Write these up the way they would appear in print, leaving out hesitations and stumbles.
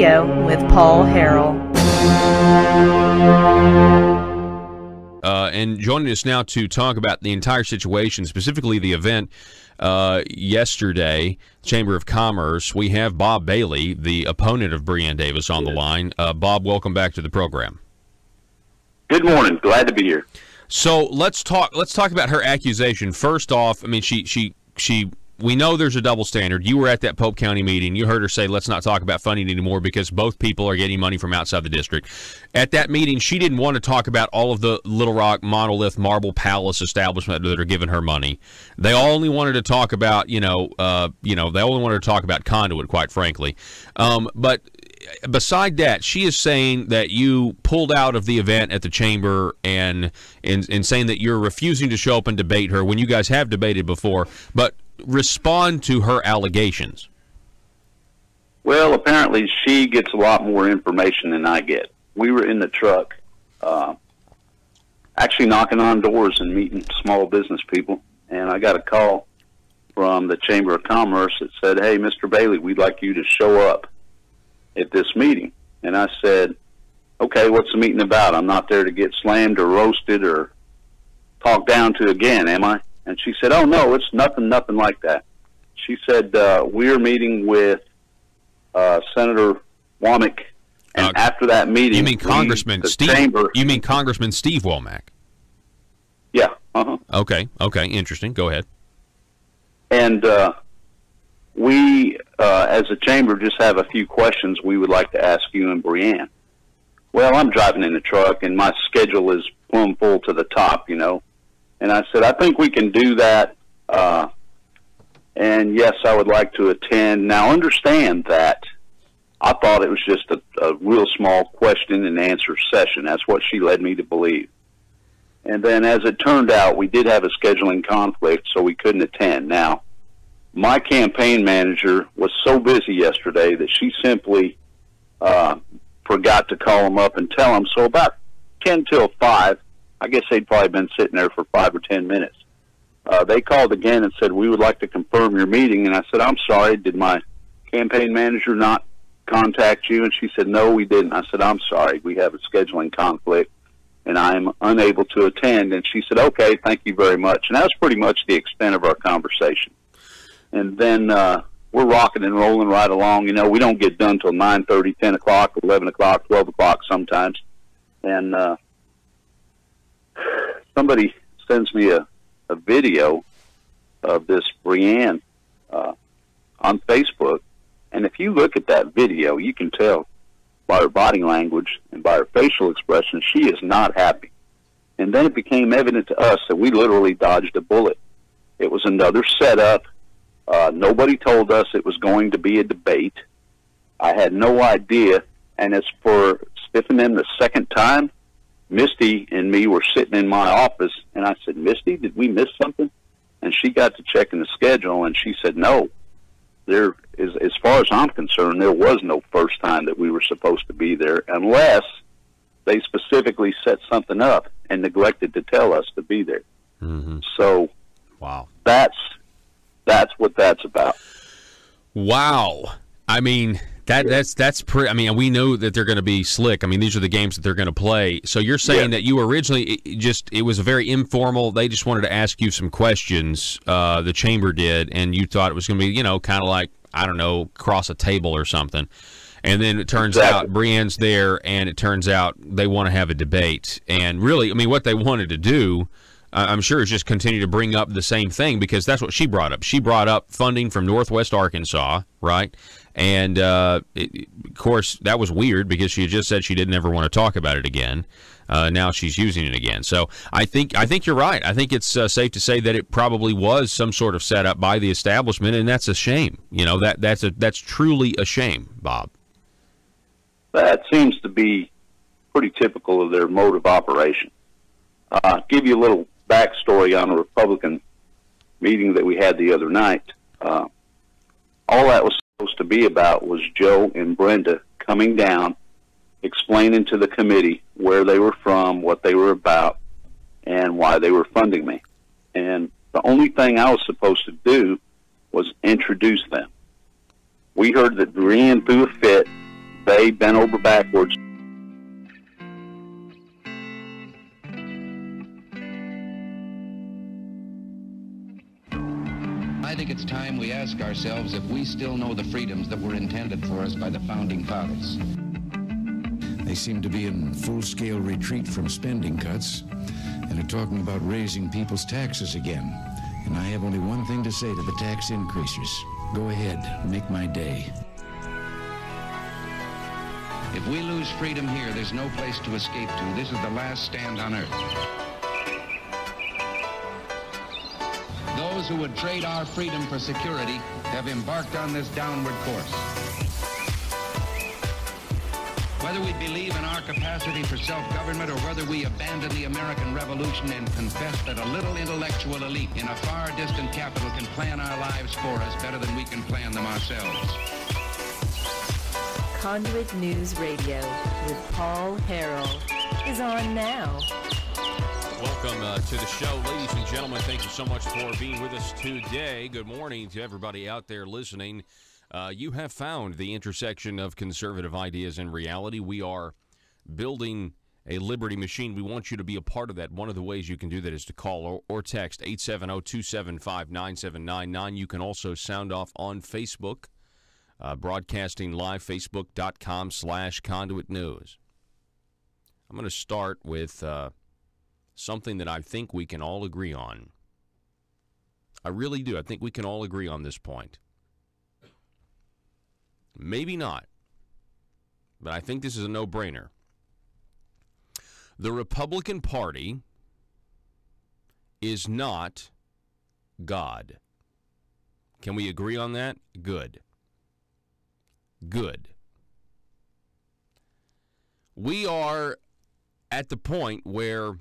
with Paul Harrell. And joining us now to talk about the entire situation, specifically the event yesterday, Chamber of Commerce, we have Bob Bailey, the opponent of Breanne Davis, on the line. Bob, welcome back to the program. Good morning. Glad to be here. So let's talk about her accusation. First off, I mean, we know there's a double standard. You were at that Pope County meeting. You heard her say, let's not talk about funding anymore because both people are getting money from outside the district. At that meeting, she didn't want to talk about all of the Little Rock Monolith Marble Palace establishment that are giving her money. They only wanted to talk about, they only wanted to talk about Conduit, quite frankly. But beside that, she is saying that you pulled out of the event at the chamber and saying that you're refusing to show up and debate her when you guys have debated before. But respond to her allegations. Well, apparently she gets a lot more information than I get. We were in the truck actually knocking on doors and meeting small business people, and I got a call from the Chamber of Commerce that said, hey, Mr. Bailey, we'd like you to show up at this meeting. And I said, okay, what's the meeting about? I'm not there to get slammed or roasted or talked down to again, am I? And she said, oh, no, it's nothing like that. She said, we're meeting with Senator Womack, and after that meeting... You mean Congressman Steve? You mean Congressman Steve Womack? Yeah. Okay, interesting. Go ahead. And we, as a chamber, just have a few questions we would like to ask you and Breanne. Well, I'm driving in the truck, and my schedule is plumb full to the top, And I said, I think we can do that, and yes, I would like to attend. Now, understand that I thought it was just a real small question and answer session. That's what she led me to believe. And then, as it turned out, we did have a scheduling conflict, so we couldn't attend. Now, my campaign manager was so busy yesterday that she simply forgot to call him up and tell him. So about 10 till 5, I guess they'd probably been sitting there for 5 or 10 minutes. They called again and said, we would like to confirm your meeting. And I said, I'm sorry, did my campaign manager not contact you? And she said, no, we didn't. I said, I'm sorry, we have a scheduling conflict, and I am unable to attend. And she said, okay, thank you very much. And that was pretty much the extent of our conversation. And then we're rocking and rolling right along. We don't get done till 9:30, 10 o'clock, 11 o'clock, 12 o'clock sometimes. And somebody sends me a video of this Breanne on Facebook, and if you look at that video, you can tell by her body language and by her facial expression she is not happy. And then it became evident to us that we literally dodged a bullet. It was another setup. Nobody told us it was going to be a debate. I had no idea, and as for stiffing them the second time, Misty and me were sitting in my office, and I said, Misty, did we miss something? And she got to checking the schedule, and she said, no. There is, as far as I'm concerned, there was no first time that we were supposed to be there unless they specifically set something up and neglected to tell us to be there. Mm-hmm. So wow, that's what that's about. Wow. I mean... That's pretty. I mean, we know that they're going to be slick. I mean, these are the games that they're going to play. So you're saying that you originally it was a very informal. They just wanted to ask you some questions. The chamber did, and you thought it was going to be, kind of like, I don't know, cross a table or something. And then it turns out Breanne's there, and it turns out they want to have a debate. And really, I mean, what they wanted to do, I'm sure, is just continue to bring up the same thing, because that's what she brought up. She brought up funding from Northwest Arkansas, right? And, of course, that was weird because she had just said she didn't ever want to talk about it again. Now she's using it again. So I think you're right. I think it's safe to say that it probably was some sort of setup by the establishment, and that's a shame. That's truly a shame, Bob. That seems to be pretty typical of their mode of operation. I'll give you a little backstory on a Republican meeting that we had the other night. All that was supposed to be about was Joe and Brenda coming down, explaining to the committee where they were from, what they were about, and why they were funding me. And the only thing I was supposed to do was introduce them. We heard that Breanne threw a fit, they bent over backwards. I think it's time we ask ourselves if we still know the freedoms that were intended for us by the Founding Fathers. They seem to be in full-scale retreat from spending cuts and are talking about raising people's taxes again. And I have only one thing to say to the tax increasers. Go ahead, make my day. If we lose freedom here, there's no place to escape to. This is the last stand on earth. Those who would trade our freedom for security have embarked on this downward course. Whether we believe in our capacity for self-government or whether we abandon the American Revolution and confess that a little intellectual elite in a far distant capital can plan our lives for us better than we can plan them ourselves. Conduit News Radio with Paul Harrell is on now. Welcome to the show, ladies and gentlemen. Thank you so much for being with us today. Good morning to everybody out there listening. You have found the intersection of conservative ideas and reality. We are building a liberty machine. We want you to be a part of that. One of the ways you can do that is to call or text 870-275-9799. You can also sound off on Facebook, broadcasting live, facebook.com/Conduit News. I'm going to start with something that I think we can all agree on. I really do. I think we can all agree on this point. Maybe not, but I think this is a no-brainer. The Republican Party is not God. Can we agree on that? Good. Good. We are at the point where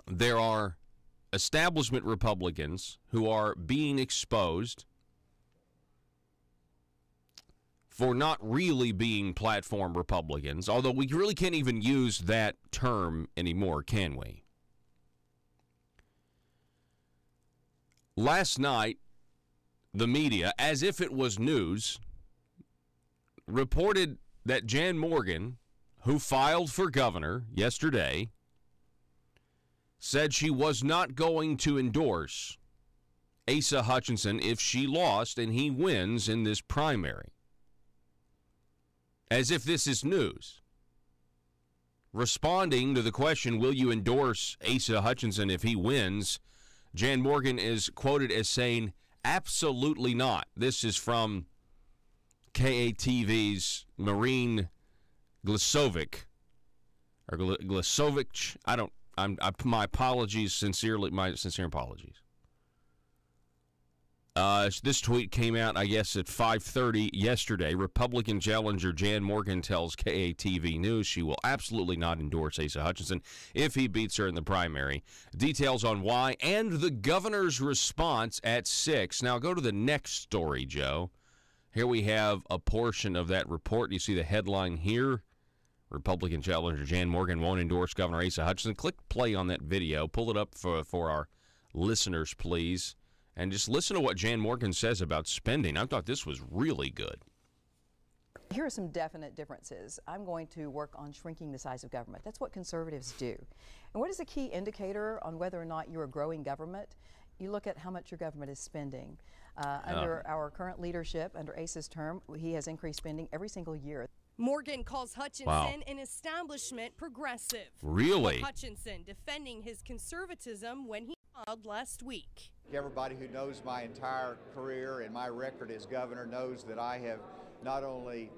there are establishment Republicans who are being exposed for not really being platform Republicans, although we really can't even use that term anymore, can we? Last night, the media, as if it was news, reported that Jan Morgan, who filed for governor yesterday, said she was not going to endorse Asa Hutchinson if she lost and he wins in this primary. As if this is news. Responding to the question, will you endorse Asa Hutchinson if he wins, Jan Morgan is quoted as saying, absolutely not. This is from KATV's Marine Glasovic, or Glasovich. My apologies, my sincere apologies. This tweet came out, I guess, at 5:30 yesterday. Republican challenger Jan Morgan tells KATV News she will absolutely not endorse Asa Hutchinson if he beats her in the primary. Details on why and the governor's response at 6. Now go to the next story, Joe. Here we have a portion of that report. You see the headline here. Republican challenger Jan Morgan won't endorse Governor Asa Hutchinson. Click play on that video. Pull it up for our listeners, please. And just listen to what Jan Morgan says about spending. I thought this was really good. Here are some definite differences. I'm going to work on shrinking the size of government. That's what conservatives do. And what is a key indicator on whether or not you're a growing government? You look at how much your government is spending. Under our current leadership, under Asa's term, he has increased spending every single year. Morgan calls Hutchinson an establishment progressive. Really? With Hutchinson defending his conservatism when he filed last week. Everybody who knows my entire career and my record as governor knows that I have not only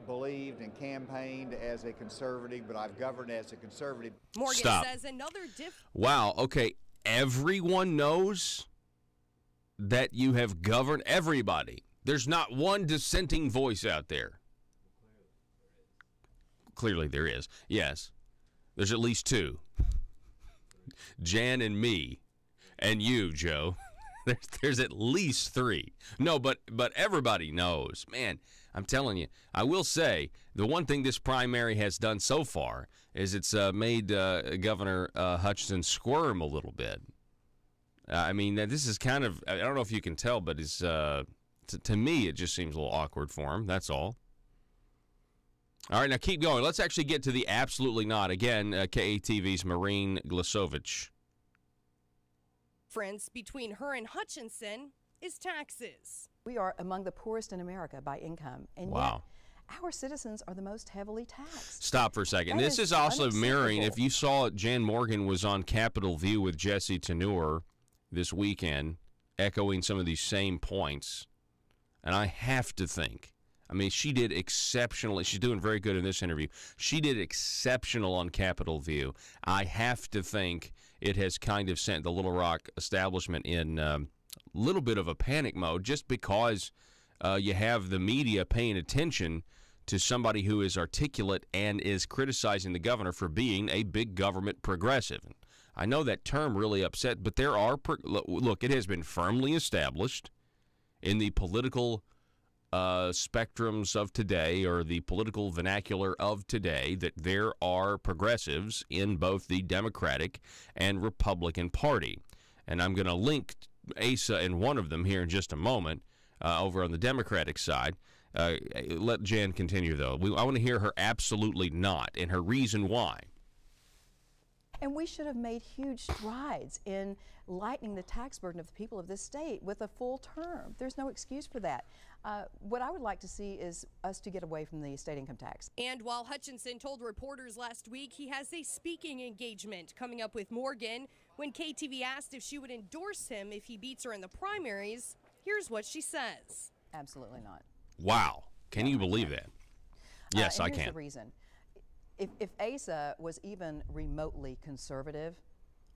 believed and campaigned as a conservative, but I've governed as a conservative. Morgan says another Wow, okay. Everyone knows that you have governed. Everybody. There's not one dissenting voice out there. Clearly there is. Yes. There's at least two. Jan and me. And you, Joe. There's at least three. No, but everybody knows. Man, I'm telling you. I will say, the one thing this primary has done so far is it's made Governor Hutchinson squirm a little bit. I mean, this is kind of, I don't know if you can tell, but it's to me, it just seems a little awkward for him. That's all. All right, now keep going. Let's actually get to the absolutely not. Again, KATV's Maureen Glasovich. Difference between her and Hutchinson is taxes. We are among the poorest in America by income, and Wow. yet our citizens are the most heavily taxed. Stop for a second. That This is is also mirroring. unacceptable. If you saw Jan Morgan was on Capitol View with Jesse Tenor this weekend, echoing some of these same points, and I have to think, I mean, she did exceptionally. She's doing very good in this interview. She did exceptional on Capitol View. I have to think it has kind of sent the Little Rock establishment in a little bit of a panic mode, just because you have the media paying attention to somebody who is articulate and is criticizing the governor for being a big government progressive. I know that term really upset, but there are look, it has been firmly established in the political spectrums of today, or the political vernacular of today, that there are progressives in both the Democratic and Republican Party. And I'm going to link Asa in one of them here in just a moment over on the Democratic side. Let Jan continue, though. I want to hear her absolutely not and her reason why. And we should have made huge strides in lightening the tax burden of the people of this state with a full term. There's no excuse for that. What I would like to see is us to get away from the state income tax. And while Hutchinson told reporters last week he has a speaking engagement coming up with Morgan, when KTV asked if she would endorse him if he beats her in the primaries, here's what she says. Absolutely not. Wow. Can you believe that? Yes, and I here's can. The reason. If Asa was even remotely conservative,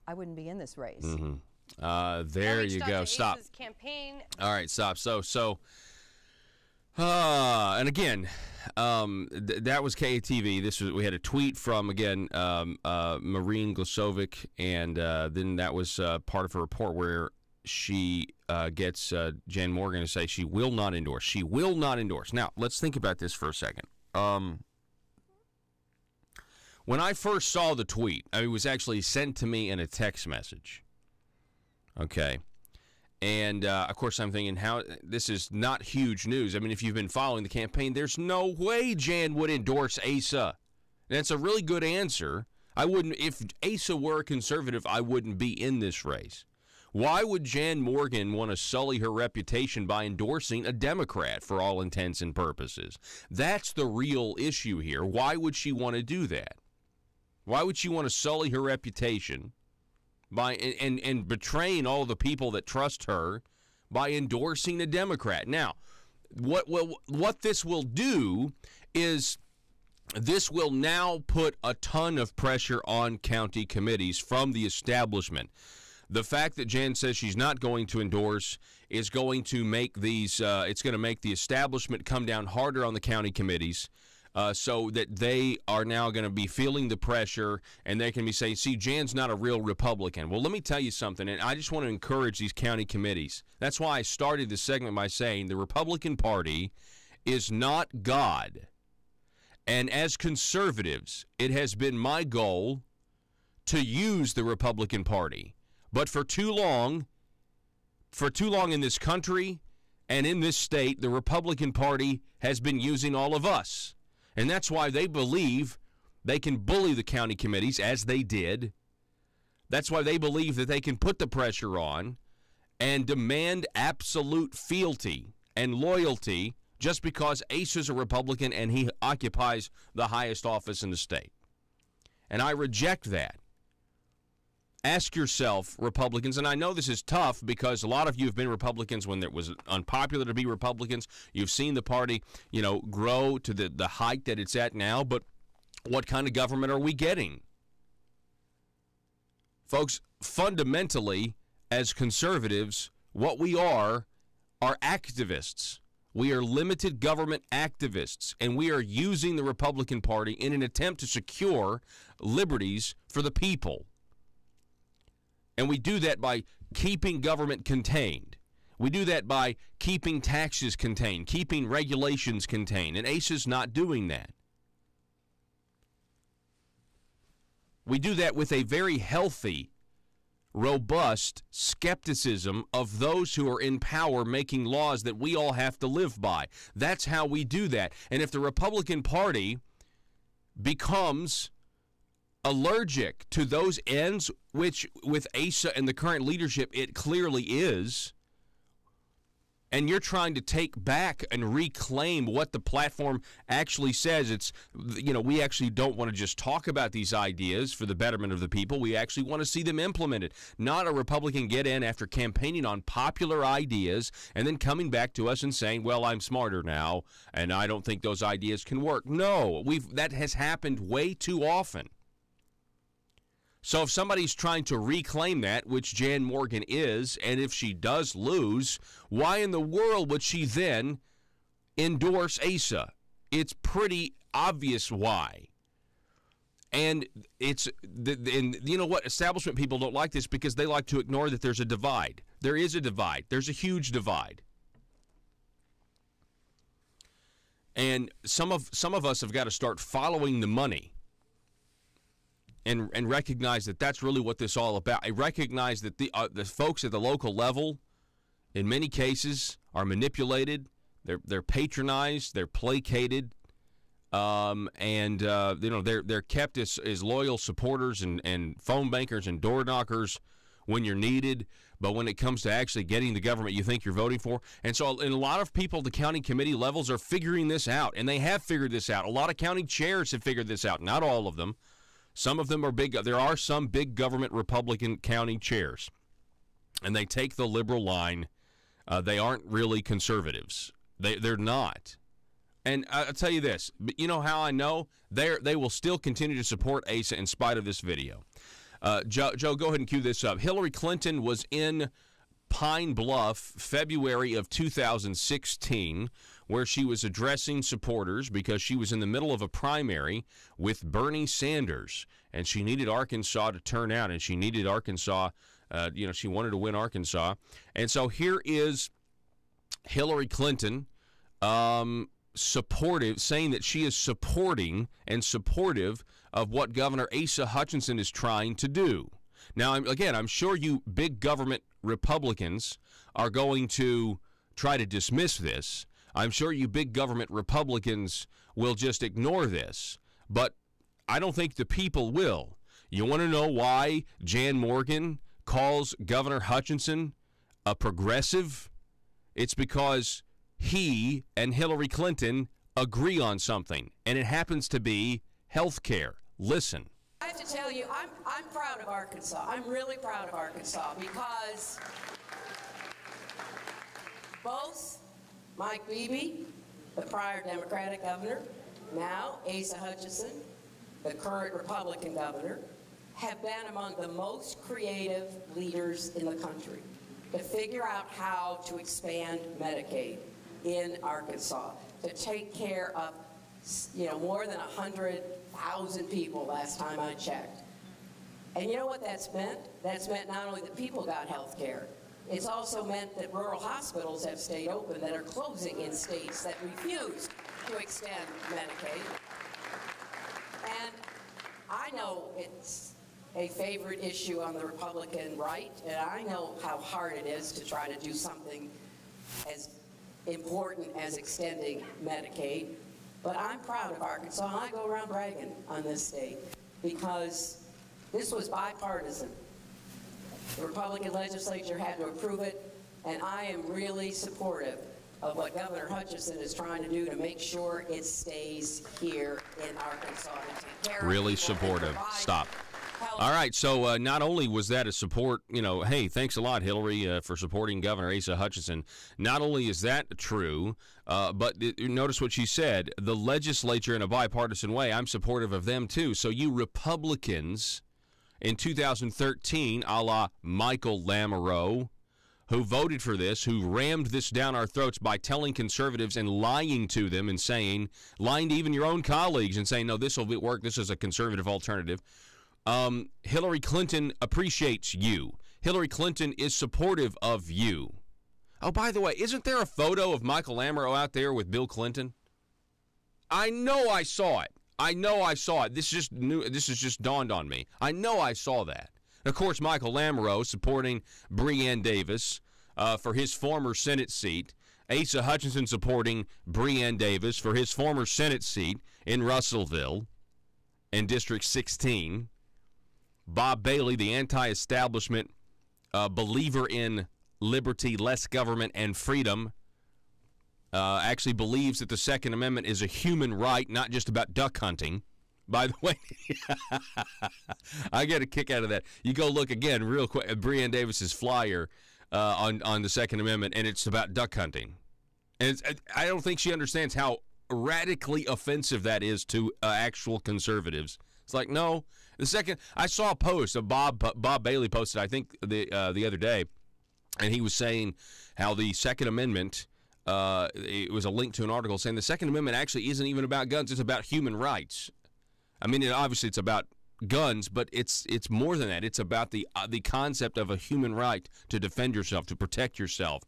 I wouldn't be in this race. There you go. Stop. Campaign. All right, stop. And again, that was KATV. We had a tweet from, again, Maureen Glasovic, and then that was part of her report where she gets Jan Morgan to say she will not endorse. She will not endorse. Now, let's think about this for a second. When I first saw the tweet, it was actually sent to me in a text message. Okay. And, of course, I'm thinking, how this is not huge news. I mean, if you've been following the campaign, there's no way Jan would endorse Asa. That's a really good answer. If Asa were a conservative, I wouldn't be in this race. Why would Jan Morgan want to sully her reputation by endorsing a Democrat for all intents and purposes? That's the real issue here. Why would she want to do that? Why would she want to sully her reputation by and betraying all the people that trust her by endorsing a Democrat? Now, what this will do is this will now put a ton of pressure on county committees from the establishment. The fact that Jan says she's not going to endorse is going to make it's going to make the establishment come down harder on the county committees. So that they are now going to be feeling the pressure, and they can be saying, see, Jan's not a real Republican. Well, let me tell you something, and I just want to encourage these county committees. That's why I started this segment by saying the Republican Party is not God. And as conservatives, it has been my goal to use the Republican Party. But for too long in this country and in this state, the Republican Party has been using all of us. And that's why they believe they can bully the county committees, as they did. That's why they believe that they can put the pressure on and demand absolute fealty and loyalty just because Asa's a Republican and he occupies the highest office in the state. And I reject that. Ask yourself, Republicans, and I know this is tough because a lot of you have been Republicans when it was unpopular to be Republicans. You've seen the party, grow to the height that it's at now, but what kind of government are we getting? Folks, fundamentally, as conservatives, what we are activists. We are limited government activists, and we are using the Republican Party in an attempt to secure liberties for the people. And we do that by keeping government contained. We do that by keeping taxes contained, keeping regulations contained. And ACE's not doing that. We do that with a very healthy, robust skepticism of those who are in power making laws that we all have to live by. That's how we do that. And if the Republican Party becomes allergic to those ends, which with Asa and the current leadership, it clearly is, and you're trying to take back and reclaim what the platform actually says. It's, we actually don't want to just talk about these ideas for the betterment of the people. We actually want to see them implemented. Not a Republican get in after campaigning on popular ideas and then coming back to us and saying, well, I'm smarter now and I don't think those ideas can work. No, that has happened way too often. So if somebody's trying to reclaim that, which Jan Morgan is, and if she does lose, why in the world would she then endorse Asa? It's pretty obvious why. And and you know what? Establishment people don't like this because they like to ignore that there's a divide. There is a divide. There's a huge divide. And some of us have got to start following the money. And recognize that that's really what this is all about. I recognize that the folks at the local level, in many cases, are manipulated. They're patronized. They're placated, and they're kept as loyal supporters and phone bankers and door knockers when you're needed. But when it comes to actually getting the government you think you're voting for, and so a lot of people at the county committee levels are figuring this out, and they have figured this out. A lot of county chairs have figured this out. Not all of them. Some of them are big. There are some big government Republican county chairs, and they take the liberal line. They aren't really conservatives. They're not. And I'll tell you this. You know how I know? They will still continue to support Asa in spite of this video. Joe, go ahead and cue this up. Hillary Clinton was in Pine Bluff, February of 2016, where she was addressing supporters because she was in the middle of a primary with Bernie Sanders, and she needed Arkansas to turn out, and she needed Arkansas, she wanted to win Arkansas. And so here is Hillary Clinton saying that she is supporting and supportive of what Governor Asa Hutchinson is trying to do. Now, I'm sure you big government Republicans are going to try to dismiss this. I'm sure you big government Republicans will just ignore this. But I don't think the people will. You want to know why Jan Morgan calls Governor Hutchinson a progressive? It's because he and Hillary Clinton agree on something, and it happens to be health care. Listen. I have to tell you, I'm proud of Arkansas. I'm really proud of Arkansas because both Mike Beebe, the prior Democratic governor, now Asa Hutchinson, the current Republican governor, have been among the most creative leaders in the country to figure out how to expand Medicaid in Arkansas, to take care of more than 100,000 people last time I checked. And you know what that's meant? That's meant not only that people got health care, it's also meant that rural hospitals have stayed open that are closing in states that refuse to extend Medicaid. And I know it's a favorite issue on the Republican right, and I know how hard it is to try to do something as important as extending Medicaid. But I'm proud of Arkansas, and I go around bragging on this state because this was bipartisan. The Republican legislature had to approve it, and I am really supportive of what Governor Hutchinson is trying to do to make sure it stays here in Arkansas. To take care really of supportive. Stop. Health. All right, so not only was that a support, hey, thanks a lot, Hillary, for supporting Governor Asa Hutchinson. Not only is that true, but notice what she said. The legislature, in a bipartisan way, I'm supportive of them, too. So you Republicans in 2013, a la Michael Lamoureux, who voted for this, who rammed this down our throats by telling conservatives and lying to them and lying to even your own colleagues and saying, no, this will work, this is a conservative alternative. Hillary Clinton appreciates you. Hillary Clinton is supportive of you. Oh, by the way, isn't there a photo of Michael Lamoureux out there with Bill Clinton? I know I saw it. This is just dawned on me. I know I saw that. Of course, Michael Lamoureux supporting Breanne Davis for his former Senate seat. Asa Hutchinson supporting Breanne Davis for his former Senate seat in Russellville. in District 16. Bob Bailey, the anti-establishment believer in liberty, less government, and freedom, actually believes that the Second Amendment is a human right, not just about duck hunting. By the way, I get a kick out of that. You go look again real quick at Breanne Davis's flyer on the Second Amendment, and it's about duck hunting. And I don't think she understands how radically offensive that is to actual conservatives. It's like, no, the second I saw a post of Bob Bailey posted, I think the other day, and he was saying how the Second Amendment, it was a link to an article saying the Second Amendment actually isn't even about guns; it's about human rights. I mean, obviously it's about guns, but it's more than that. It's about the concept of a human right to defend yourself, to protect yourself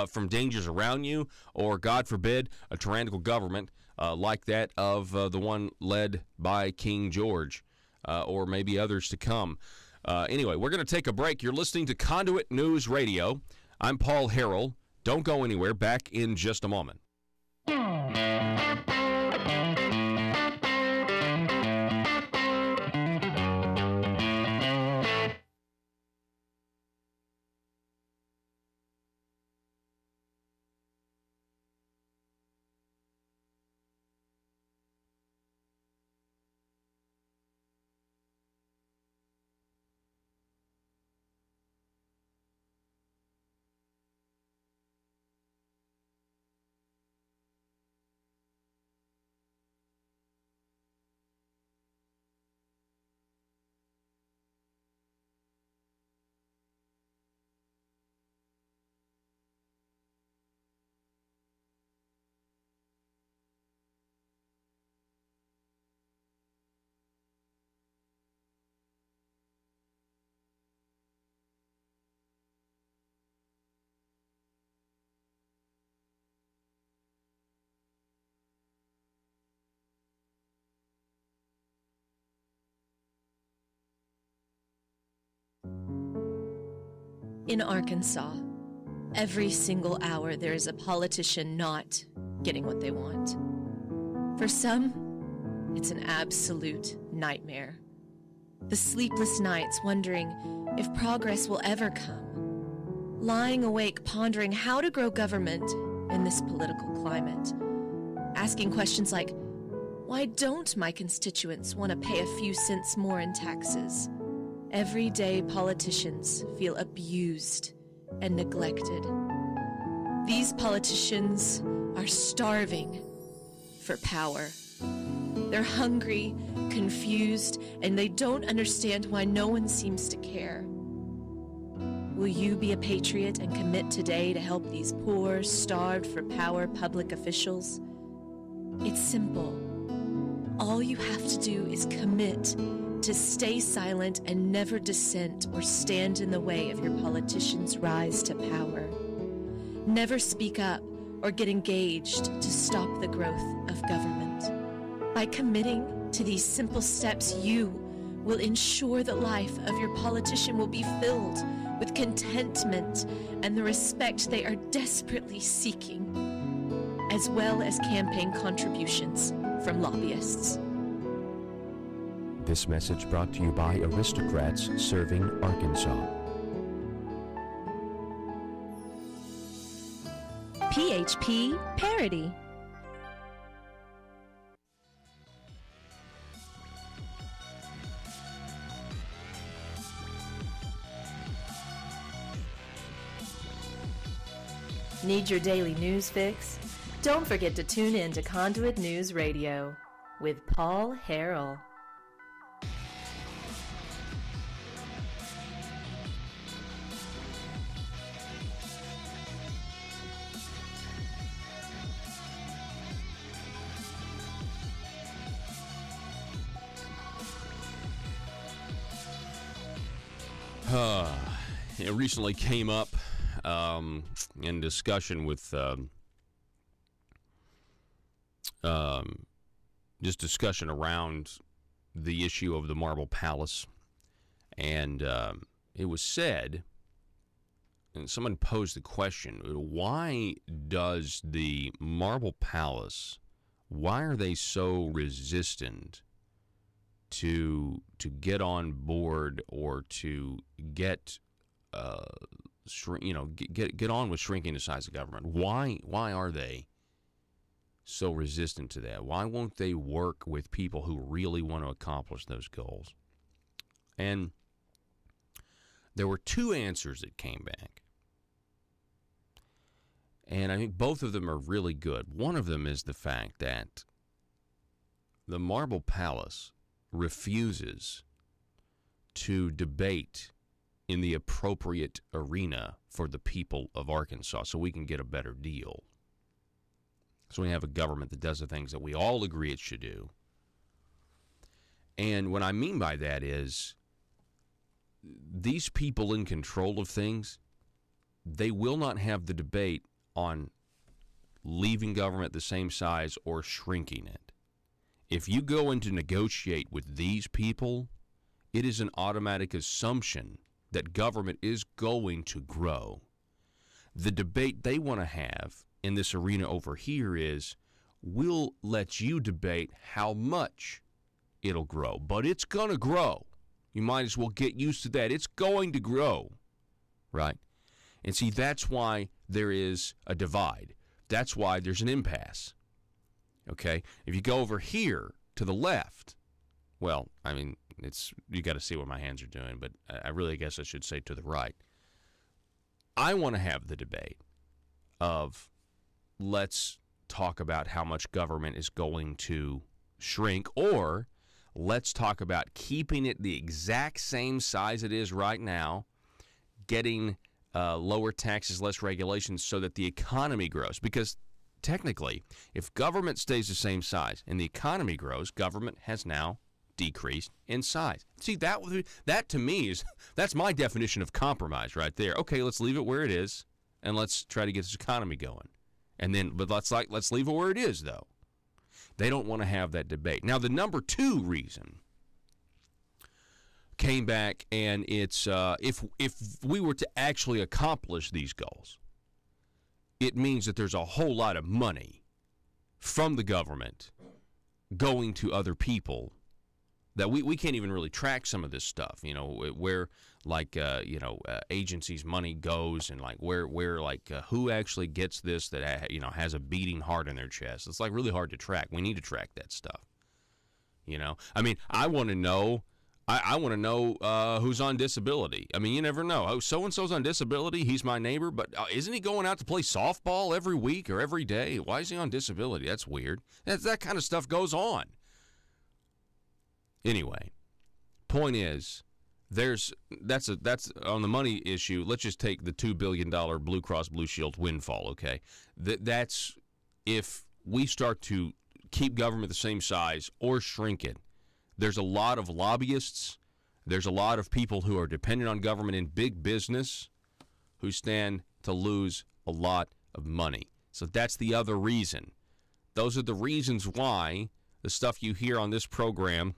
from dangers around you, or God forbid, a tyrannical government like that of the one led by King George, or maybe others to come. Anyway, we're going to take a break. You're listening to Conduit News Radio. I'm Paul Harrell. Don't go anywhere. Back in just a moment. In Arkansas, every single hour there is a politician not getting what they want. For some, it's an absolute nightmare. The sleepless nights wondering if progress will ever come. Lying awake pondering how to grow government in this political climate. Asking questions like, why don't my constituents want to pay a few cents more in taxes? Everyday politicians feel abused and neglected. These politicians are starving for power. They're hungry, confused, and they don't understand why no one seems to care. Will you be a patriot and commit today to help these poor, starved for power public officials? It's simple. All you have to do is commit to stay silent and never dissent or stand in the way of your politicians' rise to power. Never speak up or get engaged to stop the growth of government. By committing to these simple steps, you will ensure the life of your politician will be filled with contentment and the respect they are desperately seeking, as well as campaign contributions from lobbyists. This message brought to you by Aristocrats Serving Arkansas. PHP Parody. Need your daily news fix? Don't forget to tune in to Conduit News Radio with Paul Harrell. It recently came up in discussion with just discussion around the issue of the Marble Palace, and it was said, and someone posed the question, why does the Marble Palace, why are they so resistant to get on board or to get get on with shrinking the size of government? Why are they so resistant to that? Why won't they work with people who really want to accomplish those goals? And there were two answers that came back. And I think both of them are really good. One of them is the fact that the Marble Palace refuses to debate in the appropriate arena for the people of Arkansas so we can get a better deal. So we have a government that does the things that we all agree it should do. And what I mean by that is these people in control of things, they will not have the debate on leaving government the same size or shrinking it. If you go in to negotiate with these people, it is an automatic assumption that government is going to grow. The debate they want to have in this arena over here is, we'll let you debate how much it'll grow, but it's going to grow. You might as well get used to that. It's going to grow, right? And see, that's why there is a divide. That's why there's an impasse, okay? If you go over here to the left, well, I mean, you got to see what my hands are doing, but I really guess I should say to the right. I want to have the debate of, let's talk about how much government is going to shrink, or let's talk about keeping it the exact same size it is right now, getting lower taxes, less regulations so that the economy grows. Because technically, if government stays the same size and the economy grows, government has now decreased in size. See, that to me that's my definition of compromise right there. Okay, let's leave it where it is and let's try to get this economy going. And then, but let's leave it where it is, though. They don't want to have that debate. Now, the number two reason came back, and it's if we were to actually accomplish these goals, it means that there's a whole lot of money from the government going to other people that we can't even really track some of this stuff, where like agencies' money goes, and like where who actually gets this that has a beating heart in their chest. It's like really hard to track. We need to track that stuff. I mean, I want to know. I want to know who's on disability. I mean, you never know. Oh, so and so's on disability. He's my neighbor, but isn't he going out to play softball every week or every day? Why is he on disability? That's weird. That kind of stuff goes on. Anyway, point is, that's on the money issue. Let's just take the $2 billion Blue Cross Blue Shield windfall, okay? That's if we start to keep government the same size or shrink it. There's a lot of lobbyists. There's a lot of people who are dependent on government in big business who stand to lose a lot of money. So that's the other reason. Those are the reasons why the stuff you hear on this program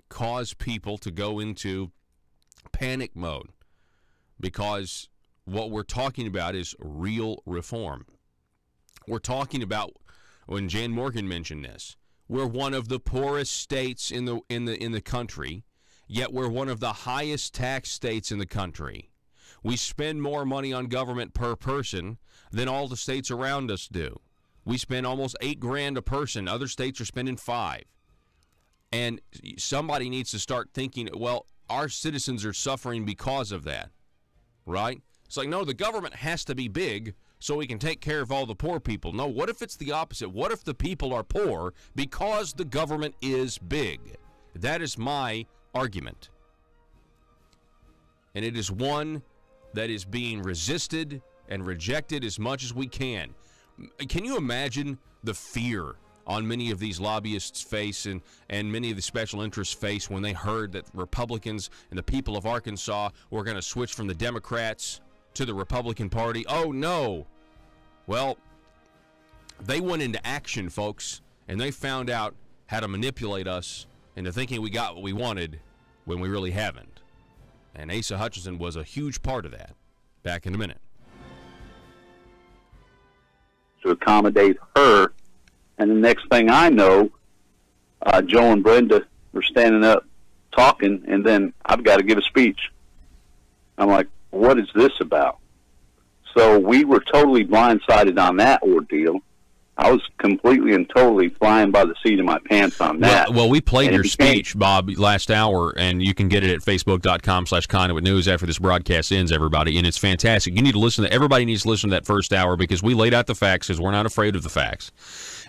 cause people to go into panic mode, because what we're talking about is real reform. We're talking about, when Jan Morgan mentioned this, we're one of the poorest states in the country, yet we're one of the highest tax states in the country. We spend more money on government per person than all the states around us do. We spend almost $8,000 a person. Other states are spending $5,000. And somebody needs to start thinking, well, our citizens are suffering because of that, right? It's like, no, the government has to be big so we can take care of all the poor people. No, what if it's the opposite? What if the people are poor because the government is big? That is my argument. And it is one that is being resisted and rejected as much as we can. Can you imagine the fear on many of these lobbyists' face and many of the special interests' face when they heard that Republicans and the people of Arkansas were going to switch from the Democrats to the Republican Party? Oh, no. Well, they went into action, folks, and they found out how to manipulate us into thinking we got what we wanted when we really haven't. And Asa Hutchinson was a huge part of that. Back in a minute. To accommodate her. And the next thing I know, Joe and Brenda We're standing up talking, and then I've got to give a speech. I'm like, what is this about? So we were totally blindsided on that ordeal. I was completely and totally flying by the seat of my pants on that. Well, we played your speech, Bob, last hour, and you can get it at facebook.com/Conduit News after this broadcast ends, everybody, and it's fantastic. You need to listen to, everybody needs to listen to that first hour because we laid out the facts because we're not afraid of the facts.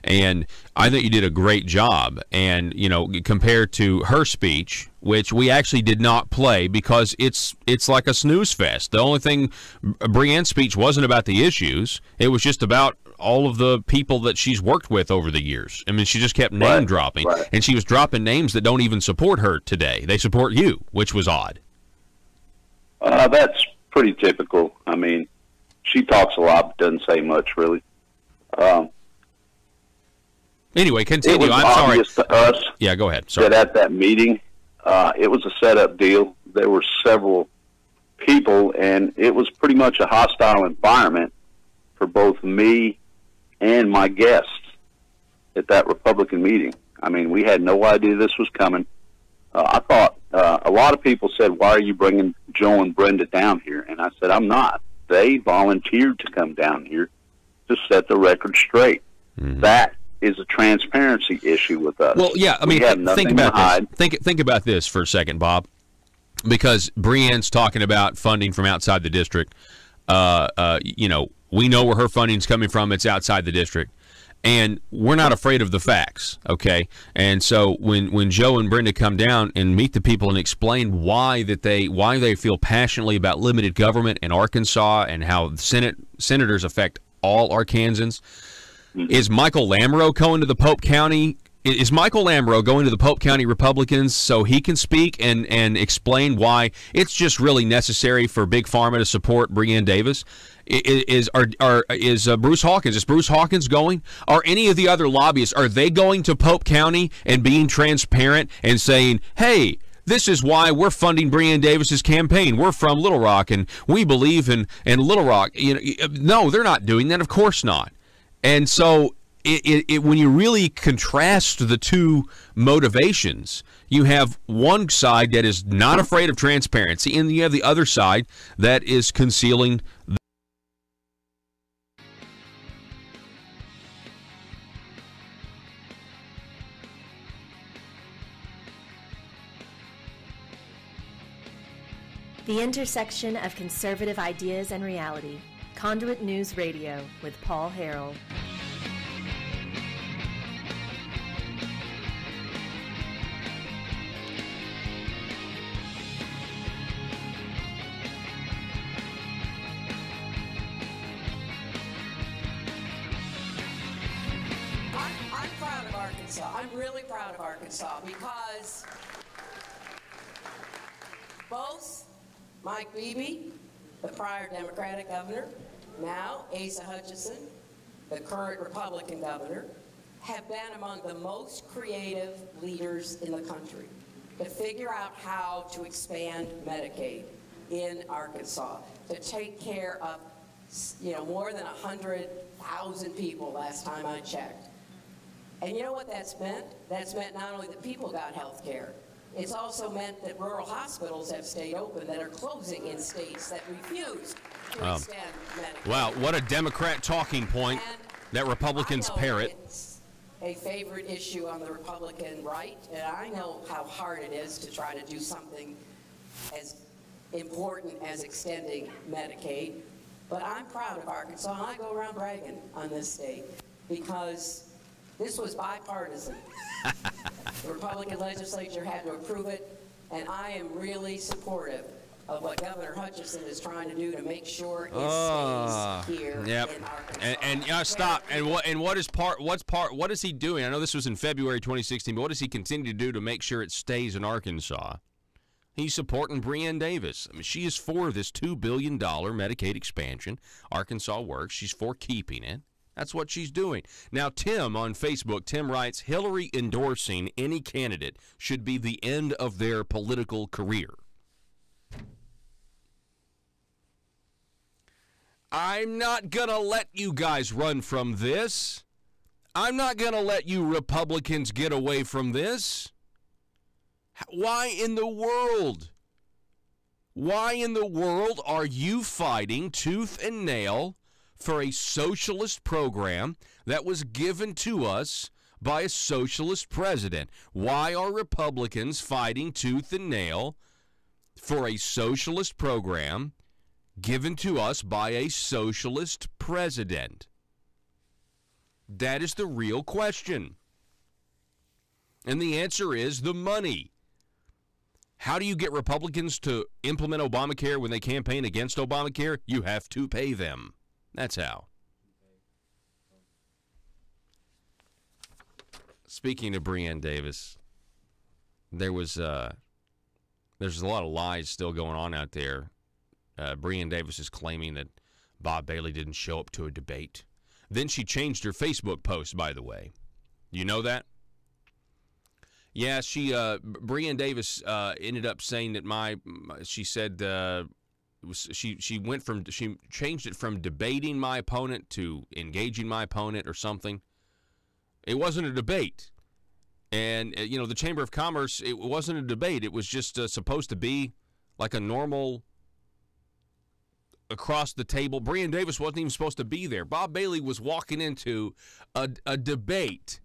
And I think you did a great job. And, you know, compared to her speech, which we actually did not play because it's like a snooze fest. The only thing, Brienne's speech wasn't about the issues. It was just about all of the people that she's worked with over the years. I mean, she just kept name dropping. Right. And she was dropping names that don't even support her today. They support you, which was odd. That's pretty typical. I mean, she talks a lot but doesn't say much, really. Anyway, continue. It was I'm sorry. obvious to us Yeah, go ahead. Sorry. that at that meeting, it was a set-up deal. There were several people, and it was pretty much a hostile environment for both me and my guests at that Republican meeting. I mean, we had no idea this was coming. I thought a lot of people said, why are you bringing Joe and Brenda down here? And I said, I'm not. They volunteered to come down here to set the record straight. Mm-hmm. That is a transparency issue with us. Well, yeah, I mean, think about hide. this. Think about this for a second, Bob, because Brienne's talking about funding from outside the district. You know, we know where her funding's coming from. It's outside the district. And we're not afraid of the facts, okay? And so when Joe and Brenda come down and meet the people and explain why they feel passionately about limited government in Arkansas and how senators affect all Arkansans, is Michael Lamoureux going to the Pope County? Is Michael Lamoureux going to the Pope County Republicans so he can speak and explain why it's just really necessary for Big Pharma to support Brienne Davis? Is Bruce Hawkins? Is Bruce Hawkins going? Are any of the other lobbyists, are they going to Pope County and being transparent and saying, hey, this is why we're funding Brienne Davis's campaign. We're from Little Rock and we believe in Little Rock. You know, no, they're not doing that. Of course not. And so when you really contrast the two motivations, you have one side that is not afraid of transparency, and you have the other side that is concealing. The intersection of conservative ideas and reality. Conduit News Radio with Paul Harrell. I'm proud of Arkansas. I'm really proud of Arkansas because both Mike Beebe, the prior Democratic governor, now Asa Hutchinson, the current Republican governor, have been among the most creative leaders in the country to figure out how to expand Medicaid in Arkansas, to take care of, more than 100,000 people last time I checked. And you know what that's meant? That's meant not only that people got health care, it's also meant that rural hospitals have stayed open that are closing in states that refuse to extend Medicaid. Wow, what a Democrat talking point that Republicans parrot. It's a favorite issue on the Republican right, and I know how hard it is to try to do something as important as extending Medicaid, but I'm proud of Arkansas, and I go around bragging on this state because this was bipartisan. The Republican legislature had to approve it, and I am really supportive of what Governor Hutchinson is trying to do to make sure it stays here in Arkansas. And stop. What is he doing? I know this was in February 2016, but what does he continue to do to make sure it stays in Arkansas? He's supporting Brienne Davis. I mean, she is for this $2 billion Medicaid expansion. Arkansas works. She's for keeping it. That's what she's doing. Now, Tim on Facebook, Tim writes, Hillary endorsing any candidate should be the end of their political career. I'm not going to let you guys run from this. I'm not going to let you Republicans get away from this. Why in the world? Why in the world are you fighting tooth and nail for a socialist program that was given to us by a socialist president? Why are Republicans fighting tooth and nail for a socialist program given to us by a socialist president? That is the real question. And the answer is the money. How do you get Republicans to implement Obamacare when they campaign against Obamacare? You have to pay them. That's how. Speaking of Breanne Davis, there's a lot of lies still going on out there. Breanne Davis is claiming that Bob Bailey didn't show up to a debate. Then she changed her Facebook post, by the way. You know that? Yeah, Breanne Davis ended up saying that she changed it from debating my opponent to engaging my opponent or something. It wasn't a debate. And, the Chamber of Commerce, it wasn't a debate. It was just supposed to be like a normal across the table. Breanne Davis wasn't even supposed to be there. Bob Bailey was walking into a debate.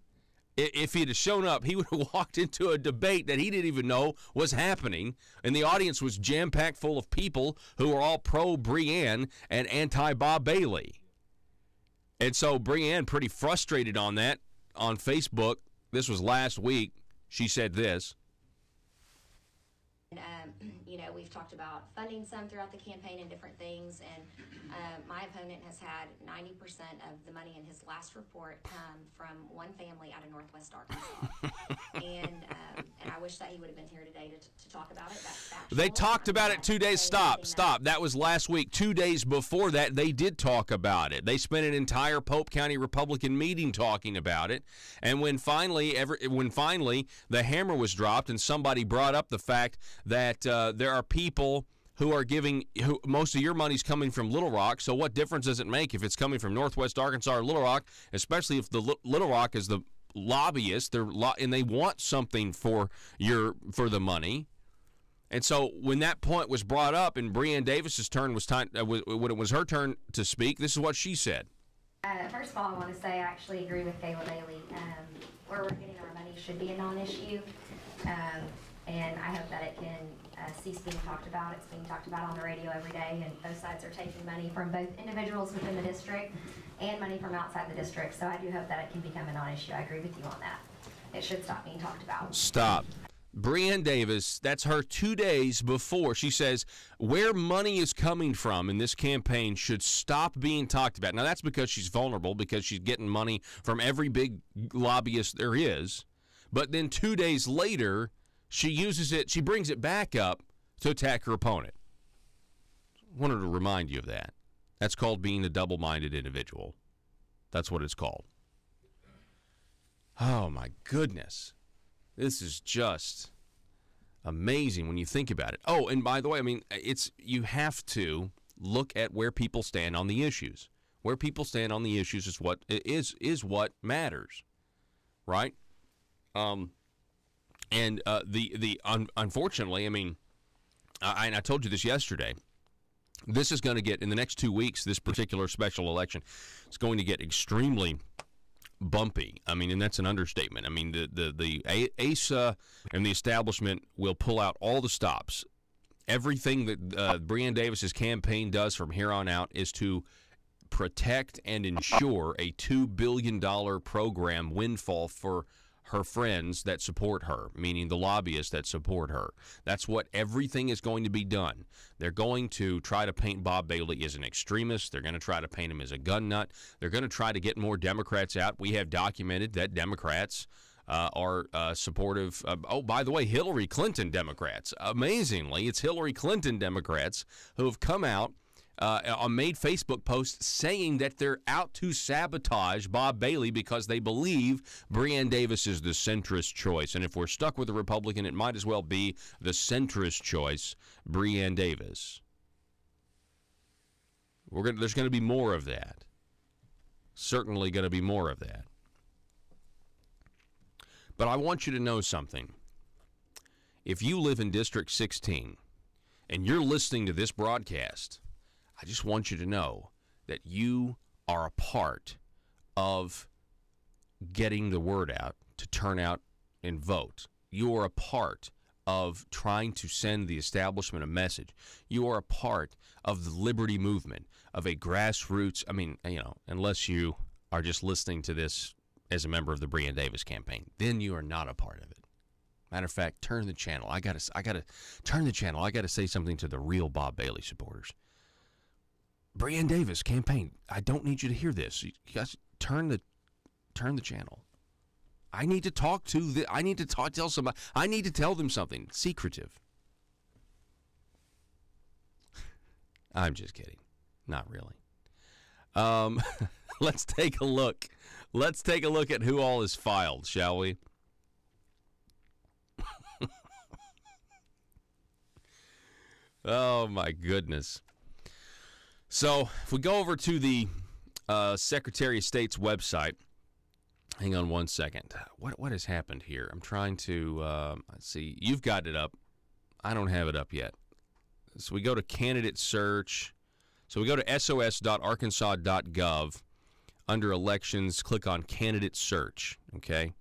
If he had shown up, he would have walked into a debate that he didn't even know was happening, and the audience was jam-packed full of people who were all pro-Breanne and anti-Bob Bailey. And so Breanne, pretty frustrated on that, on Facebook, this was last week, she said this. We've talked about funding some throughout the campaign and different things, and my opponent has had 90% of the money in his last report come from one family out of Northwest Arkansas. and I wish that he would have been here today to talk about it. That's factual. They talked about it 2 days. Stop. That was last week. 2 days before that, they did talk about it. They spent an entire Pope County Republican meeting talking about it. And when finally the hammer was dropped and somebody brought up the fact that there are people who are who most of your money's coming from Little Rock, so what difference does it make if it's coming from Northwest Arkansas or Little Rock, especially if the Little Rock is the lobbyist, and they want something for the money. And so when that point was brought up and Breanne Davis's turn was when it was her turn to speak, this is what she said. First of all, I want to say I actually agree with Kayla Bailey. Where we're getting our money should be a non-issue, and I hope that it can cease being talked about. It's being talked about on the radio every day, and both sides are taking money from both individuals within the district and money from outside the district. So I do hope that it can become a non-issue. I agree with you on that. It should stop being talked about. Stop. Breanne Davis, that's her 2 days before. She says where money is coming from in this campaign should stop being talked about. Now, that's because she's vulnerable, because she's getting money from every big lobbyist there is. But then 2 days later, she brings it back up to attack her opponent. I wanted to remind you of that. That's called being a double-minded individual. That's what it's called. Oh, my goodness. This is just amazing when you think about it. Oh, and by the way, you have to look at where people stand on the issues. Where people stand on the issues is what matters, right? Unfortunately, I told you this yesterday. This is going to get, in the next 2 weeks, this particular special election is going to get extremely bumpy. And that's an understatement. The ASA and the establishment will pull out all the stops. Everything that Breanne Davis's campaign does from here on out is to protect and ensure a $2 billion program windfall for her friends that support her, meaning the lobbyists that support her. That's what everything is going to be done. They're going to try to paint Bob Bailey as an extremist. They're going to try to paint him as a gun nut. They're going to try to get more Democrats out. We have documented that Democrats are supportive. By the way, Hillary Clinton Democrats. Amazingly, it's Hillary Clinton Democrats who have come out made Facebook posts saying that they're out to sabotage Bob Bailey because they believe Breanne Davis is the centrist choice. And if we're stuck with a Republican, it might as well be the centrist choice, Breanne Davis. There's going to be more of that. Certainly going to be more of that. But I want you to know something. if you live in District 16 and you're listening to this broadcast, I just want you to know that you are a part of getting the word out to turn out and vote. You are a part of trying to send the establishment a message. You are a part of the liberty movement, of a grassroots, unless you are just listening to this as a member of the Breann Davis campaign, then you are not a part of it. Matter of fact, turn the channel. I gotta turn the channel. I gotta say something to the real Bob Bailey supporters. Breann Davis campaign. I don't need you to hear this. You guys turn the channel. I need to tell somebody. I need to tell them something secretive. I'm just kidding. Not really. Let's take a look. Let's take a look at who all is filed, shall we? Oh, my goodness. So, if we go over to the Secretary of State's website, hang on one second. What has happened here? I'm trying to, let's see. You've got it up. I don't have it up yet. So, we go to candidate search. So, we go to sos.arkansas.gov. Under elections, click on candidate search, okay?